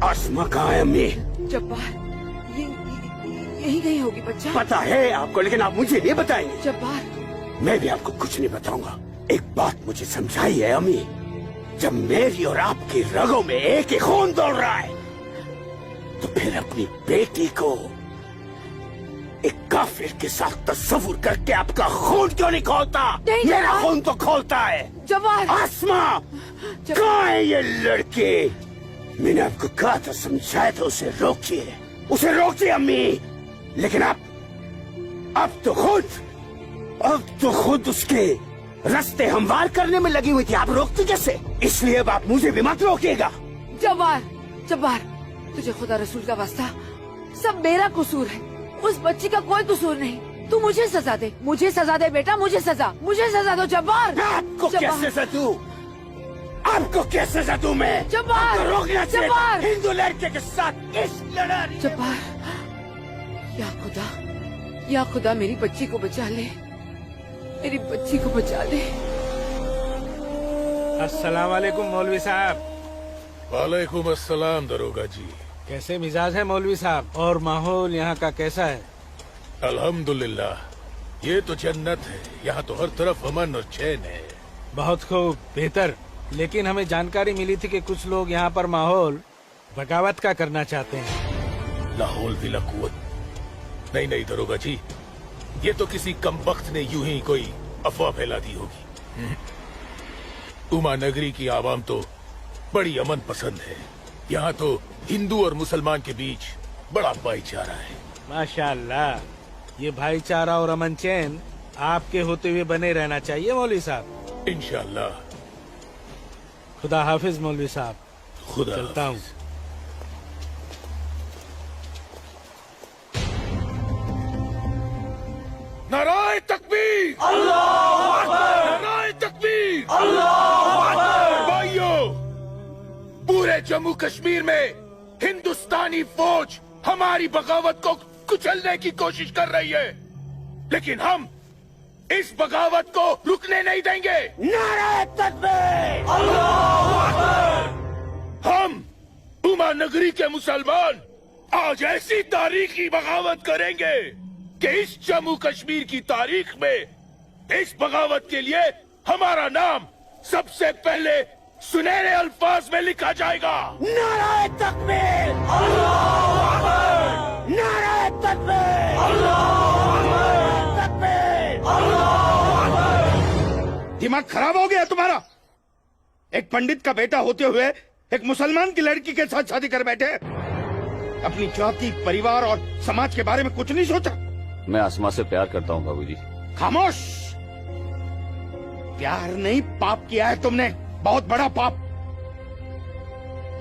आसमा कहाँ है अम्मी? जब्बार यही कहीं होगी बच्चा। पता है आपको, लेकिन आप मुझे नहीं बताएंगे। जब्बार मैं भी आपको कुछ नहीं बताऊंगा। एक बात मुझे समझाई है अम्मी, जब मेरी और आपकी रगों में एक ही खून दौड़ रहा है तो फिर अपनी बेटी को एक काफिर के साथ तस्वुर करके आपका खून क्यों नहीं खोलता? मेरा खून तो खोलता है। जब्बार आसमा, कहाँ है ये लड़की? मैंने आपको कहा था, समझाया था, उसे रोकिए, उसे रोकिए अम्मी। लेकिन अब तो खुद उसके रास्ते हमवार करने में लगी हुई थी। आप रोकती कैसे? इसलिए अब आप मुझे भी मत रोकिएगा। जब्बार जब्बार, तुझे खुदा रसूल का वास्ता, सब मेरा कसूर है, उस बच्ची का कोई कसूर नहीं। तू मुझे सजा दे, मुझे सजा दे बेटा, मुझे सजा दो जब्बार। आपको कैसे सजा दूं? आपको कैसे सजा दूं मैं? जब्बार, आपको रोकना चाहिए था जब्बार। हिंदू लड़के के साथ इस लड़ाई। जब्बार, या खुदा मेरी बच्ची को बचा ले, मेरी बच्ची को बचा ले। अस्सलाम वालेकुम मौलवी साहब। वालेकुम अस्सलाम दरोगा जी। कैसे मिजाज है मौलवी साहब, और माहौल यहाँ का कैसा है? अल्हम्दुलिल्लाह, ये तो जन्नत है। यहाँ तो हर तरफ अमन और चैन है। बहुत खूब, बेहतर। लेकिन हमें जानकारी मिली थी कि कुछ लोग यहाँ पर माहौल बगावत का करना चाहते हैं। लाहौल बिला कुव्वत। नहीं दरोगा जी, ये तो किसी कमबख्त ने यूं ही कोई अफवाह फैला दी होगी। उमा नगरी की आवाम तो बड़ी अमन पसंद है। यहाँ तो हिंदू और मुसलमान के बीच बड़ा भाईचारा है। माशाअल्लाह, ये भाईचारा और अमन चैन आपके होते हुए बने रहना चाहिए मौलवी साहब। इंशाअल्लाह। खुदा हाफिज मौलवी साहब। खुदा चलता हूँ। नाराए तकबीर, अल्लाहू अकबर, नाराए तकबीर, अल्लाहू अकबर। भाइयों, पूरे जम्मू कश्मीर में हिंदुस्तानी फौज हमारी बगावत को कुचलने की कोशिश कर रही है, लेकिन हम इस बगावत को रुकने नहीं देंगे। नाराए तकबीर, अल्लाहू अकबर। हम उमा नगरी के मुसलमान आज ऐसी तारीखी बगावत करेंगे कि इस जम्मू कश्मीर की तारीख में इस बगावत के लिए हमारा नाम सबसे पहले सुनहरे अल्फाज में लिखा जाएगा। नाराए तकबीर, अल्लाहू अकबर, नाराए तकबीर, अल्लाहू अकबर, तकबीर, अल्लाहू अकबर। दिमाग खराब हो गया तुम्हारा? एक पंडित का बेटा होते हुए एक मुसलमान की लड़की के साथ शादी कर बैठे। अपनी जाति, परिवार और समाज के बारे में कुछ नहीं सोचा? मैं आसमा से प्यार करता हूँ बाबूजी। खामोश। प्यार नहीं, पाप किया है तुमने, बहुत बड़ा पाप।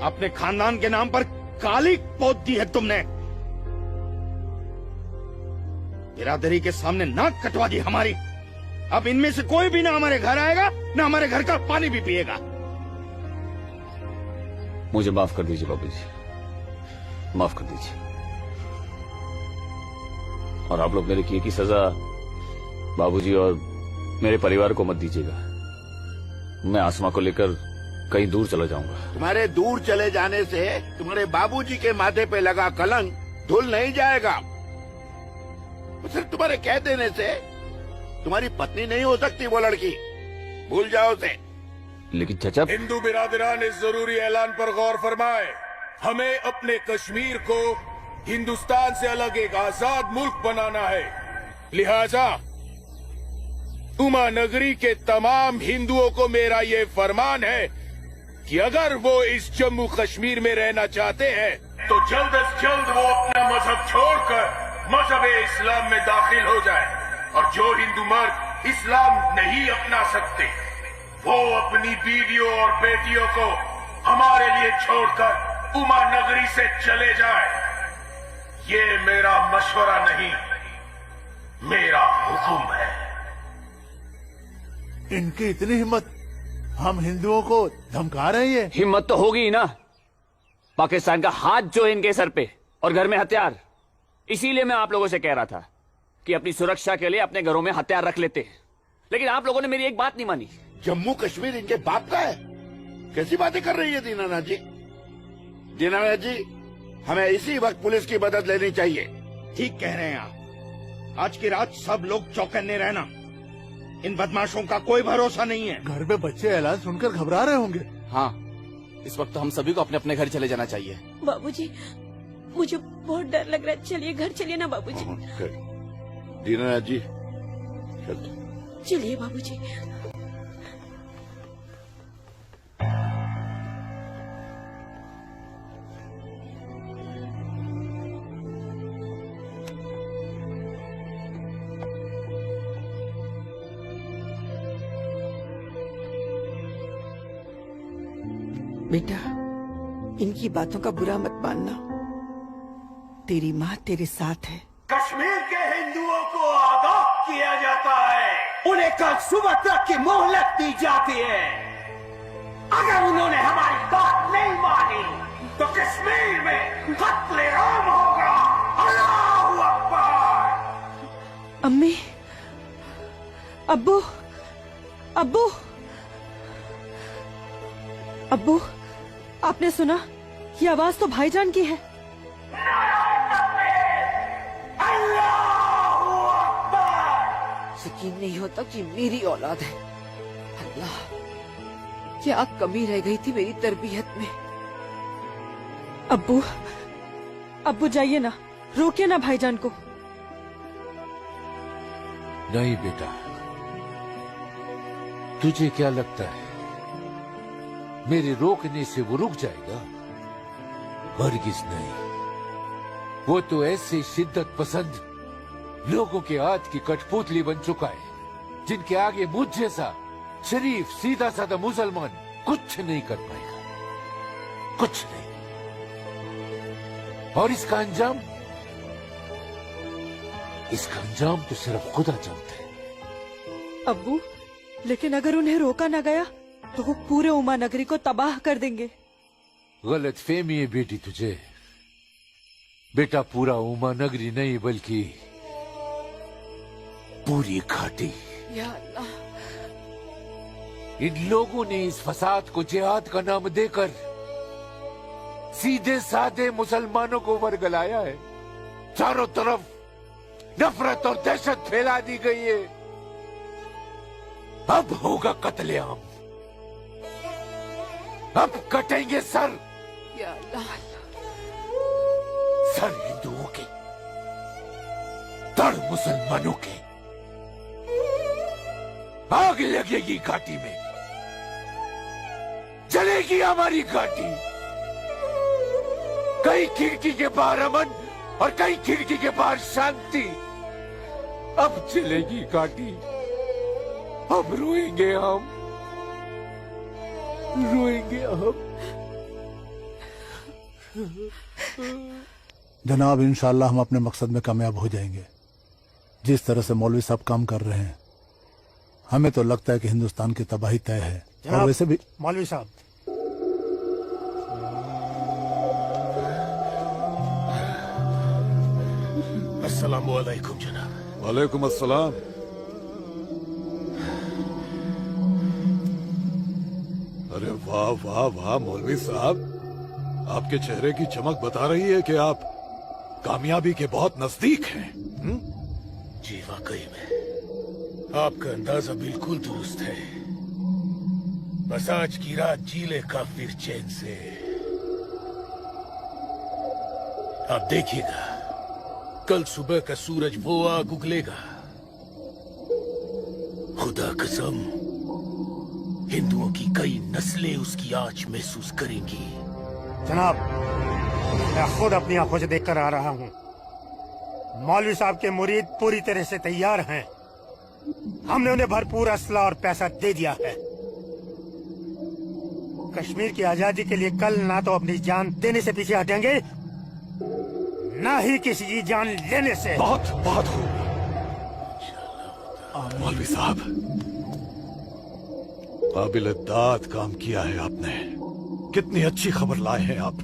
अपने खानदान के नाम पर काली पोत दी है तुमने। बिरादरी के सामने नाक कटवा दी हमारी। अब इनमें से कोई भी ना हमारे घर आएगा, ना हमारे घर का पानी भी पिएगा। मुझे माफ कर दीजिए बाबूजी, माफ कर दीजिए। और आप लोग मेरे किए की सजा बाबूजी और मेरे परिवार को मत दीजिएगा। मैं आसमा को लेकर कहीं दूर चला जाऊंगा। तुम्हारे दूर चले जाने से तुम्हारे बाबूजी के माथे पे लगा कलंक धुल नहीं जाएगा। सिर्फ तुम्हारे कह देने से तुम्हारी पत्नी नहीं हो सकती वो लड़की, भूल जाओ उसे। लेकिन चाचा, हिंदू बिरादरान इस जरूरी ऐलान पर गौर फरमाए। हमें अपने कश्मीर को हिंदुस्तान से अलग एक आजाद मुल्क बनाना है। लिहाजा उमा नगरी के तमाम हिंदुओं को मेरा ये फरमान है कि अगर वो इस जम्मू कश्मीर में रहना चाहते हैं तो जल्द से जल्द वो अपना मजहब छोड़कर मजहब इस्लाम में दाखिल हो जाए। और जो हिंदू मर्द इस्लाम नहीं अपना सकते वो अपनी बीवियों और बेटियों को हमारे लिए छोड़कर उमा नगरी से चले जाए। ये मेरा मशवरा नहीं, मेरा हुक्म है। इनकी इतनी हिम्मत, हम हिंदुओं को धमका रहे हैं। हिम्मत तो होगी ही ना। पाकिस्तान का हाथ जो है इनके सर पे और घर में हथियार। इसीलिए मैं आप लोगों से कह रहा था कि अपनी सुरक्षा के लिए अपने घरों में हथियार रख लेते हैं, लेकिन आप लोगों ने मेरी एक बात नहीं मानी। जम्मू कश्मीर इनके बाप का है? कैसी बातें कर रही है दीनानाथ जी? दीनानाथ जी, हमें इसी वक्त पुलिस की मदद लेनी चाहिए। ठीक कह रहे हैं आप। आज की रात सब लोग चौकन्ने रहना। इन बदमाशों का कोई भरोसा नहीं है। घर में बच्चे ऐलान सुनकर घबरा रहे होंगे। हाँ, इस वक्त तो हम सभी को अपने अपने घर चले जाना चाहिए। बाबूजी, मुझे बहुत डर लग रहा है। चलिए घर चलिए ना बाबूजी। दीनानाथ जी, चलिए बाबूजी। बेटा, इनकी बातों का बुरा मत मानना। तेरी माँ तेरे साथ है। कश्मीर के हिंदुओं को आगाह किया जाता है। उन्हें कल सुबह तक की मोहलत दी जाती है। अगर उन्होंने हमारी बात नहीं मानी तो कश्मीर में कत्ले-आम होगा। अल्लाहू अकबर। अम्मी, अब्बू, अब्बू, अब्बू, आपने सुना? ये आवाज तो भाईजान की है। यकीन नहीं होता कि मेरी औलाद है। अल्लाह, क्या कमी रह गई थी मेरी तरबियत में। अब्बू, अब्बू जाइए ना, रोकिए ना भाईजान को। नहीं बेटा, तुझे क्या लगता है मेरे रोकने से वो रुक जाएगा? हरगिज नहीं। वो तो ऐसे शिद्दत पसंद लोगों के हाथ की कठपुतली बन चुका है जिनके आगे मुझ जैसा शरीफ सीधा साधा मुसलमान कुछ नहीं कर पाएगा, कुछ नहीं। और इसका अंजाम तो सिर्फ खुदा जानता है। अब्बू, लेकिन अगर उन्हें रोका न गया तो वो पूरे उमा नगरी को तबाह कर देंगे। गलत फहमी है बेटी तुझे। बेटा, पूरा उमा नगरी नहीं बल्कि पूरी घाटी। या अल्लाह, इन लोगों ने इस फसाद को जिहाद का नाम देकर सीधे साधे मुसलमानों को वर्गलाया है। चारों तरफ नफरत और दहशत फैला दी गई है। अब होगा कत्लेआम, अब कटेंगे सर। या अल्लाह, सर हिंदुओं के, धड़ मुसलमानों के। आग लगेगी घाटी में, जलेगी हमारी घाटी। कई खिड़की के बाहर अमन और कई खिड़की के बाहर शांति। अब चलेगी घाटी, अब रोएंगे हम, रोएंगे हम। जनाब, इंशाल्लाह हम अपने मकसद में कामयाब हो जाएंगे। जिस तरह से मौलवी साहब काम कर रहे हैं, हमें तो लगता है कि हिंदुस्तान की तबाही तय है। और वैसे भी मौलवी साहब, अस्सलामु अलैकुम जनाब। वालेकुम अस्सलाम। अरे वाह वाह वाह मौलवी साहब, आपके चेहरे की चमक बता रही है कि आप कामयाबी के बहुत नजदीक हैं। जी वाकई में आपका अंदाजा बिल्कुल दुरुस्त है। बस आज की रात जी ले काफिर चैन से। आप देखिएगा, कल सुबह का सूरज वो आग उगलेगा। खुदा कसम, हिंदुओं की कई नस्लें उसकी आंच महसूस करेंगी। जनाब, मैं खुद अपनी आंखों से देखकर आ रहा हूँ। मौलवी साहब के मुरीद पूरी तरह से तैयार हैं। हमने उन्हें भरपूर असला और पैसा दे दिया है। कश्मीर की आजादी के लिए कल ना तो अपनी जान देने से पीछे हटेंगे, ना ही किसी की जान लेने से। बहुत बहुत खूब मौलवी साहब, काबिल दाद काम किया है आपने। कितनी अच्छी खबर लाए हैं आप।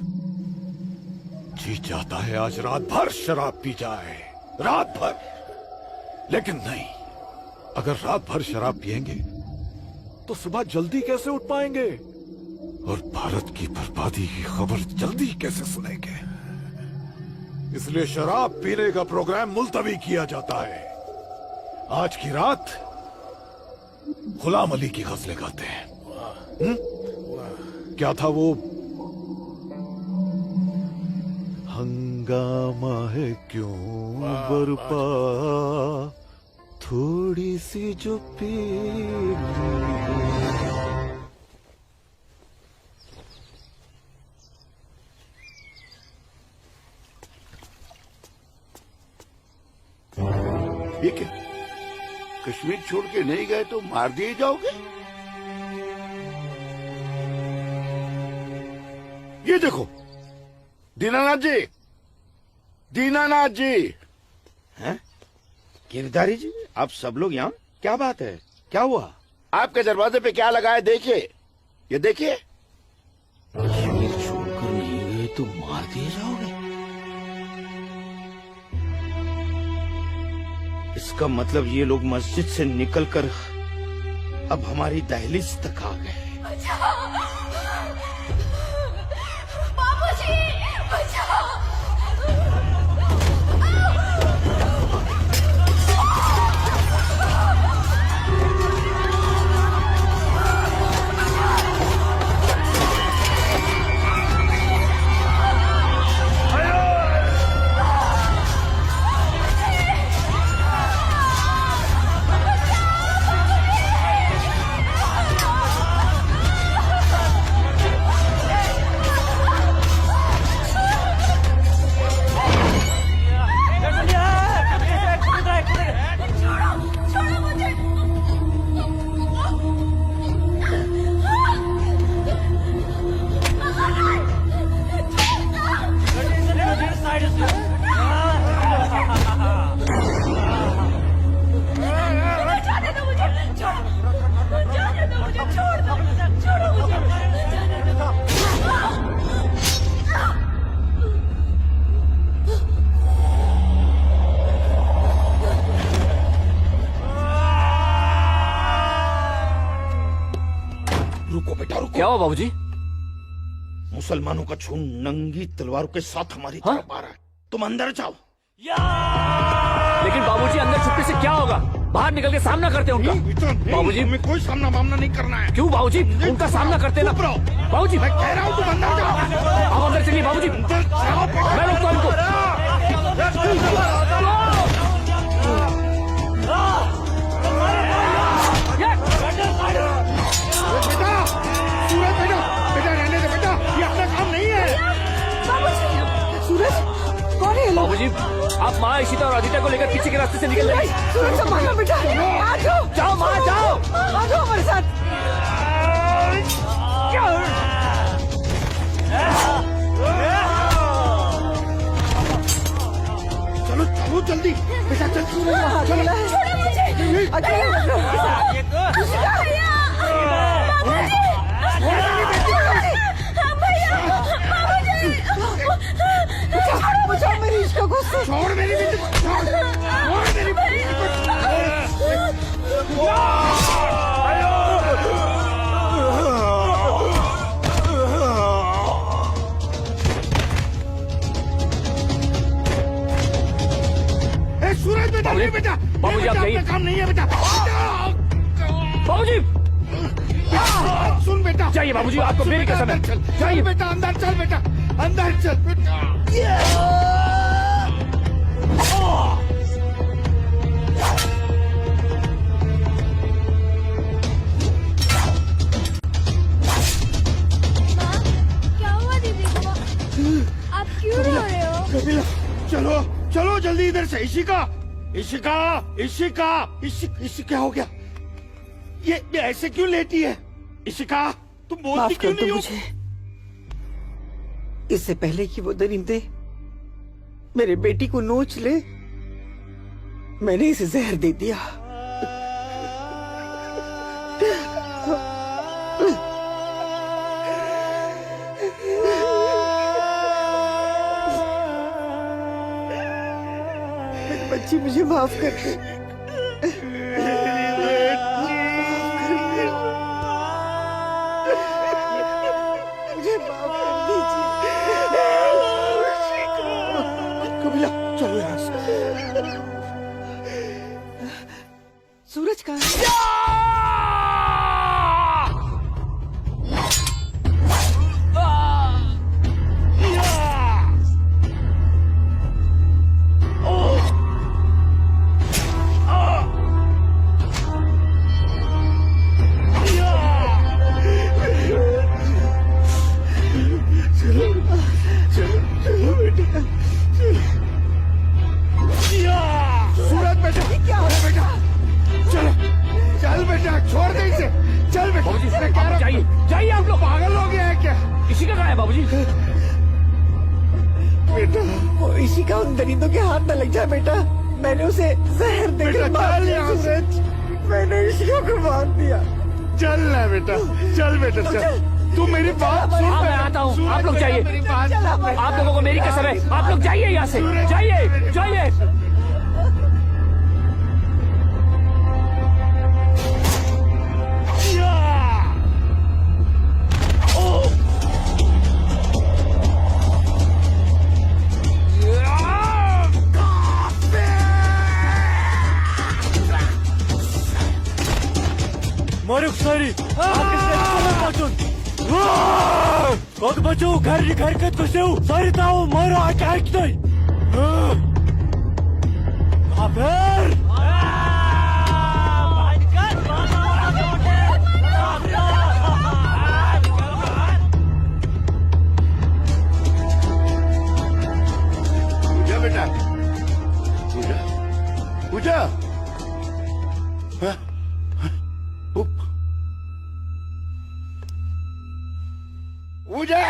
जी चाहता है आज रात भर शराब पी जाए, रात भर। लेकिन नहीं, अगर रात भर शराब पिएंगे तो सुबह जल्दी कैसे उठ पाएंगे और भारत की बर्बादी की खबर जल्दी कैसे सुनेंगे। इसलिए शराब पीने का प्रोग्राम मुलतवी किया जाता है। आज की रात गुलाम अली की गजलें गाते हैं। क्या था वो? हंगामा है क्यों बरपा, थोड़ी सी जो पीड़। ये क्या? कश्मीर छोड़ के नहीं गए तो मार दिए जाओगे? ये देखो, दीनानाथ जी, दीनानाथ जी। हैं? गिरधारी जी, आप सब लोग यहाँ? क्या बात है, क्या हुआ? आपके दरवाजे पे क्या लगा है देखिए, ये देखिए। कश्मीर छोड़कर नहीं गए तो मार दिए जाओगे? इसका मतलब ये लोग मस्जिद से निकलकर अब हमारी दहलीज तक आ गए। बाबूजी, बचाओ! क्या हुआ बाबूजी? मुसलमानों का खून नंगी तलवारों के साथ हमारी तरफ आ रहा है। तुम अंदर जाओ। लेकिन बाबूजी, अंदर छुपने से क्या होगा? बाहर निकल के सामना करते हैं उनका। बाबूजी, हमें कोई सामना मामला नहीं करना है। क्यों बाबूजी? उनका सामना करते ना। बाबूजी, मैं कह रहा हूँ तुम अंदर जाओ। आप अंदर चलिए बाबूजी, मैं रोकता हूं उनको। बेटा रहने दे बेटा, ये अपना काम नहीं है। सूरज, कौन है? बाबूजी, आप माँ इशिता और आदित्य को लेकर पीछे के रास्ते से निकल जाइए। सूरज संभालना बेटा, आ जाओ। जाओ माँ, जाओ। आ जाओ हमारे साथ। चलो चलो जल्दी, बेटा चल। अकेला है, बचाओ मेरी इश्क को। छोड़ मेरी बेटी को, छोड़ मेरी बेटी सूरज बेटा, नहीं बेटा, बाबूजी आप जाइए। काम नहीं है बेटा। बाबूजी सुन बेटा, जाइए बाबूजी, आपको मेरी कसम है। जाइए बेटा, अंदर चल बेटा, अंदर चल बेटा। क्या हुआ दीदी को? आप क्यों रो रहे हो? कपिला, चलो चलो जल्दी इधर से। इशिका इशिका इशिका क्या हो गया? ये ऐसे क्यों लेटी है? इशिका, तुम बोलती माफ क्यों कर नहीं दो हो? मुझे। इससे पहले कि वो दरिंदे मेरे बेटी को नोच ले, मैंने इसे जहर दे दिया। मेरी बच्ची, मुझे माफ कर दे। मुझे माफ कर दीजिए। कपिला, चलो यहाँ से। सूरज कहाँ है? सूरज बेटा, क्या हो बेटा? चलो चल बेटा, छोड़ दे इसे। चल बेटा, बाबूजी, इसने क्या आप जाइए, जाइए आप लोग। पागल हो गया है क्या? इसी का कहा है बाबूजी? बेटा, वो इसी का उन दरिंदों के हाथ न लग जाए बेटा। मैंने उसे जहर देकर मार चल दिया। यहाँ से। मैंने इसी को मार दिया। चल ना बेटा, चल बेटा, चल। तू मेरी बात सुन। हाँ, मैं आता हूँ, आप लोग जाइए। मेरी बात सुन। आप लोगों को मेरी कसम है, आप लोग जाइए यहाँ से, जाइए जाइए। Moruk sorry. Kod bachou घर कत को sorry ताऊ मारो अटैक नहीं। अबेर पूजा बेटा, पूजा पूजा, हाँ? पूजा,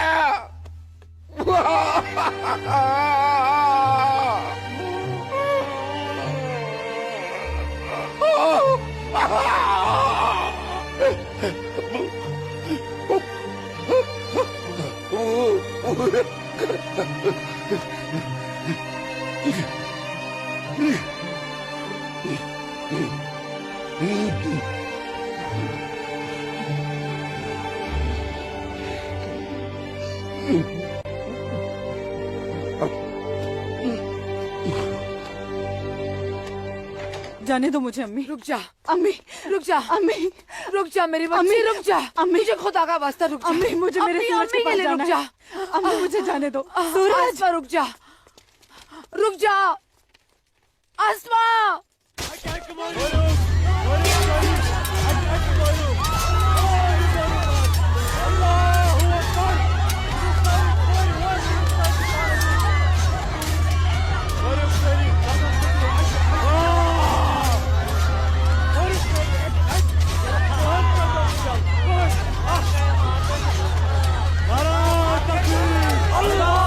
जाने दो मुझे अम्मी। रुक जा अम्मी, रुक जा अम्मी, रुक जा मेरी बच्ची, अम्मी, रुक जा। अम्मी, मुझे खुदा का वास्ता रुक जा। अम्मी, मुझे मेरे अम्मी, सूरज के अम्मी पास के लिए जाना रुक जा। है। अम्मी, मुझे जाने दो। सूरज, आसमा, रुक जा, रुक जा आसमा। Allah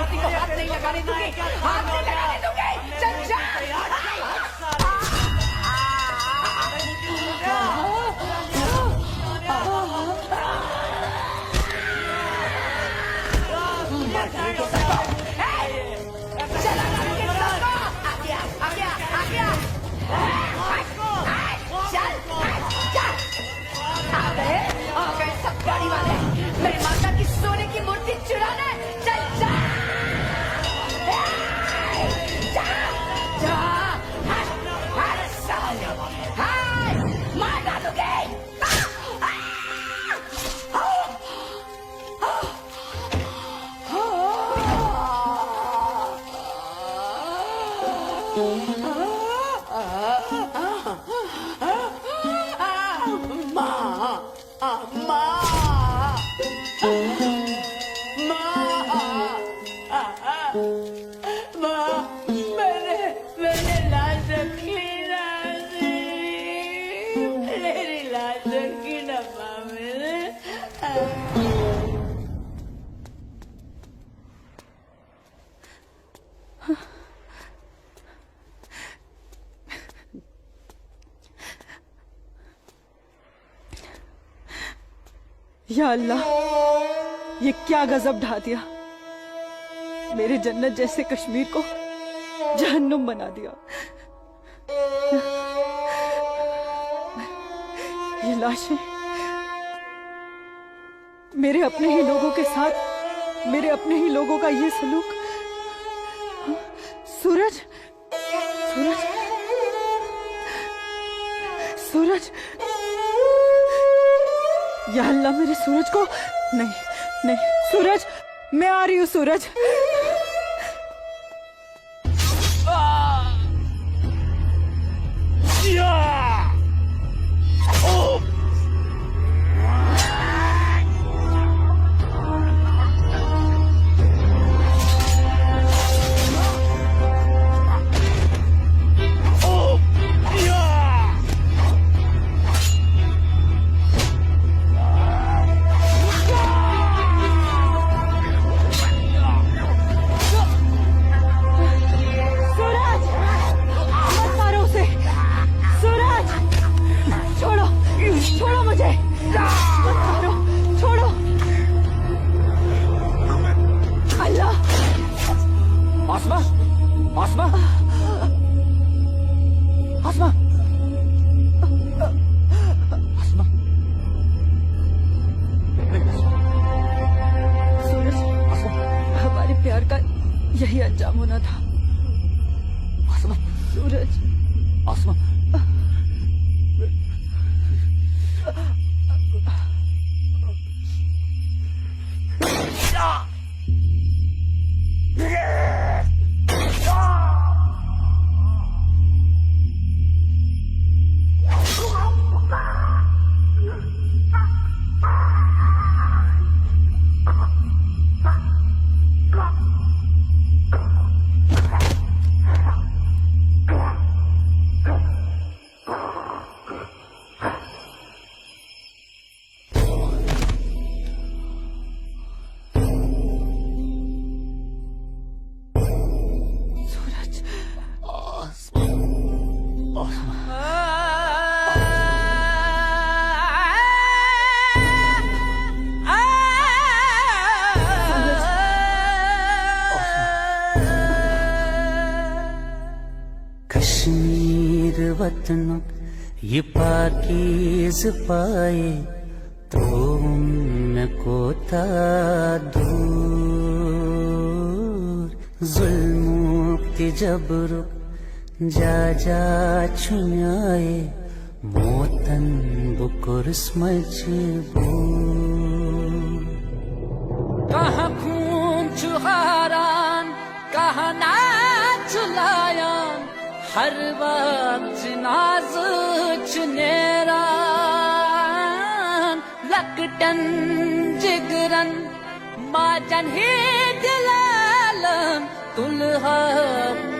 पति को हाथ नहीं लगाने दूंगी, हाथ नहीं लगाने दूंगी। चल जा। सब गाड़ी वाले मेरी माता की सोने की मूर्ति चुराना, चल जा जा, मार डालूंगी। मैंने लाश रखी ना, मेरी लाश रखी ना माँ मैंने। या अल्लाह, ये क्या गजब ढा दिया। मेरे जन्नत जैसे कश्मीर को जहन्नुम बना दिया। ये लाशें मेरे अपने ही लोगों के साथ, मेरे अपने ही लोगों का ये सलूक। सूरज, सूरज, सूरज, या अल्लाह, मेरे सूरज को नहीं, नहीं, सूरज, मैं आ रही हूँ सूरज। यही अंजाम होना था। सूरज, कश्मीर वतन ये पाकीज़ पाए तो उनको ता दूर जुल्म के जबर जा जा छुआए मोतन बुकुर्स मजबूर कहाँ खून चुहारान कहाँ नाच लायान हर वक्त नाज चुनेरान लकटन जिगरन माजन ही दिलालन तुलहा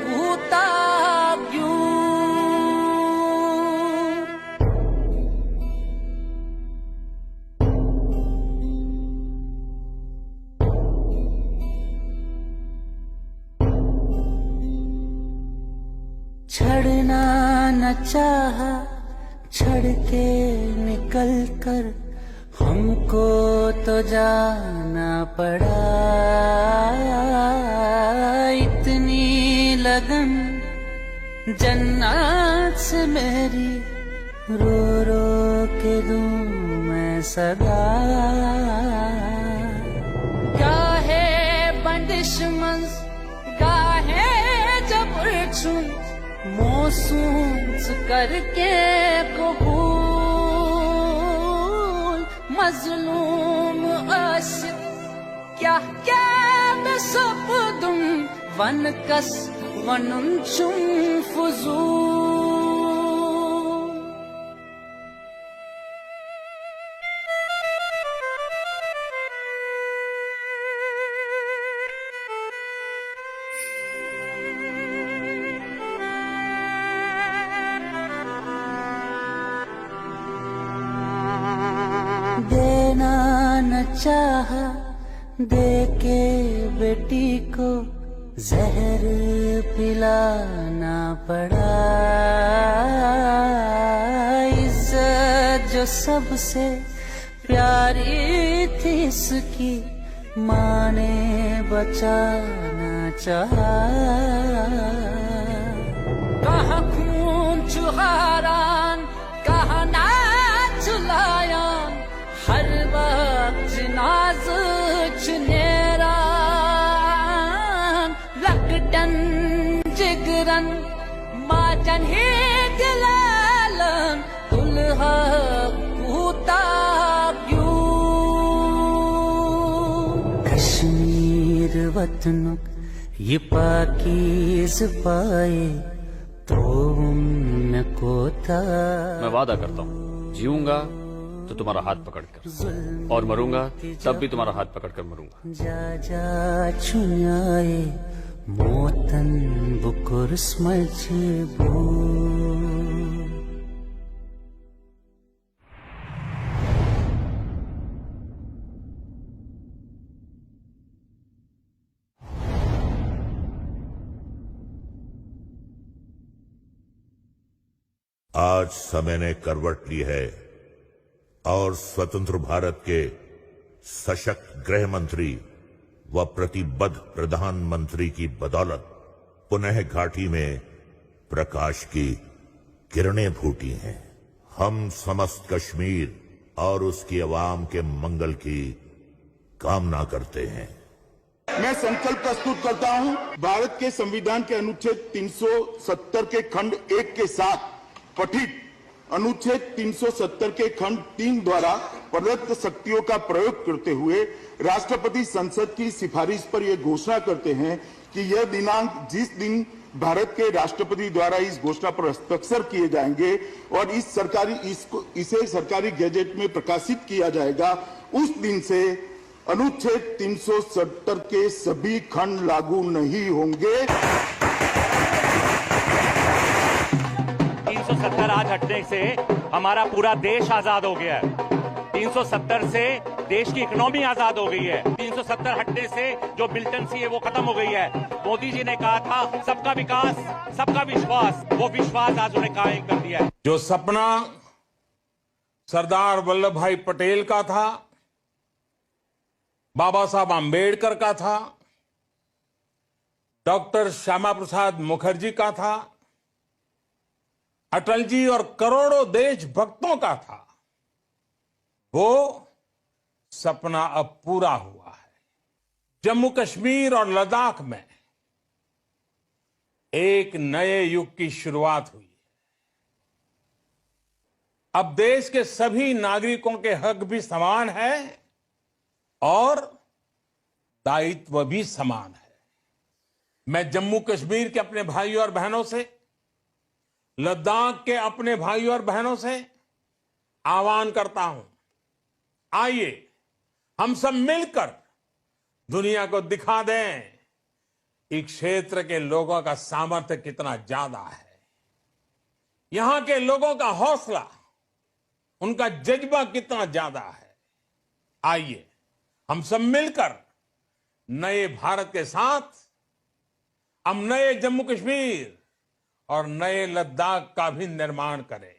पूता क्यों छड़ना न चाहा, छड़ के निकल कर हमको तो जाना पड़ा। इतनी लगन जन्नत से मेरी, रो रो के दूं मैं सदा। गाहे बंदिश मंज गाहे जबर चुन, मोसूस करके कबूल। मजलूम आशिक क्या क्या बेसब्दुम, वन कस वनुन चुम फुजूल। देना न चाहा, दे के बेटी को जहर पिलाना पड़ा। इज्जत जो सबसे प्यारी थी इसकी, माँ ने बचाना चाहा। कहाँ खून चुहारान, कहाँ नाच लायान, हर वक्त नाज चुनेरान। लकटन जिगरन माचन ही दिलालन, दुल्हा कूता क्यों। कश्मीर वतनुक ये पाकीज़ पाए, तो उनको था। मैं वादा करता हूँ, जीऊंगा तो तुम्हारा हाथ पकड़कर, और मरूंगा तब भी तुम्हारा हाथ पकड़कर मरूंगा। जा जा छुयाए मोतन बुकुर मजबूर। आज समय ने करवट ली है और स्वतंत्र भारत के सशक्त गृह मंत्री व प्रतिबद्ध प्रधानमंत्री की बदौलत पुनः घाटी में प्रकाश की किरणें फूटी हैं। हम समस्त कश्मीर और उसकी आवाम के मंगल की कामना करते हैं। मैं संकल्प प्रस्तुत करता हूं, भारत के संविधान के अनुच्छेद 370 के खंड 1 के साथ पठित अनुच्छेद 370 के खंड 3 द्वारा प्रदत्त शक्तियों का प्रयोग करते हुए राष्ट्रपति संसद की सिफारिश पर यह घोषणा करते हैं कि यह दिनांक जिस दिन भारत के राष्ट्रपति द्वारा इस घोषणा पर हस्ताक्षर किए जाएंगे और इसे सरकारी गैजेट में प्रकाशित किया जाएगा, उस दिन से अनुच्छेद 370 के सभी खंड लागू नहीं होंगे। 370 आज हटने से हमारा पूरा देश आजाद हो गया है। 370 से देश की इकोनॉमी आजाद हो गई है। 370 हटने से जो मिलिटेंसी है वो खत्म हो गई है। मोदी जी ने कहा था सबका विकास सबका विश्वास, वो विश्वास आज उन्हें कायम कर दिया है। जो सपना सरदार वल्लभ भाई पटेल का था, बाबा साहब आम्बेडकर का था, डॉक्टर श्यामा प्रसाद मुखर्जी का था, अटल जी और करोड़ों देशभक्तों का था, वो सपना अब पूरा हुआ है। जम्मू कश्मीर और लद्दाख में एक नए युग की शुरुआत हुई। अब देश के सभी नागरिकों के हक भी समान है और दायित्व भी समान है। मैं जम्मू कश्मीर के अपने भाइयों और बहनों से, लद्दाख के अपने भाइयों और बहनों से आह्वान करता हूं, आइए हम सब मिलकर दुनिया को दिखा दें इस क्षेत्र के लोगों का सामर्थ्य कितना ज्यादा है, यहां के लोगों का हौसला, उनका जज्बा कितना ज्यादा है। आइए हम सब मिलकर नए भारत के साथ हम नए जम्मू कश्मीर और नए लद्दाख का भी निर्माण करें।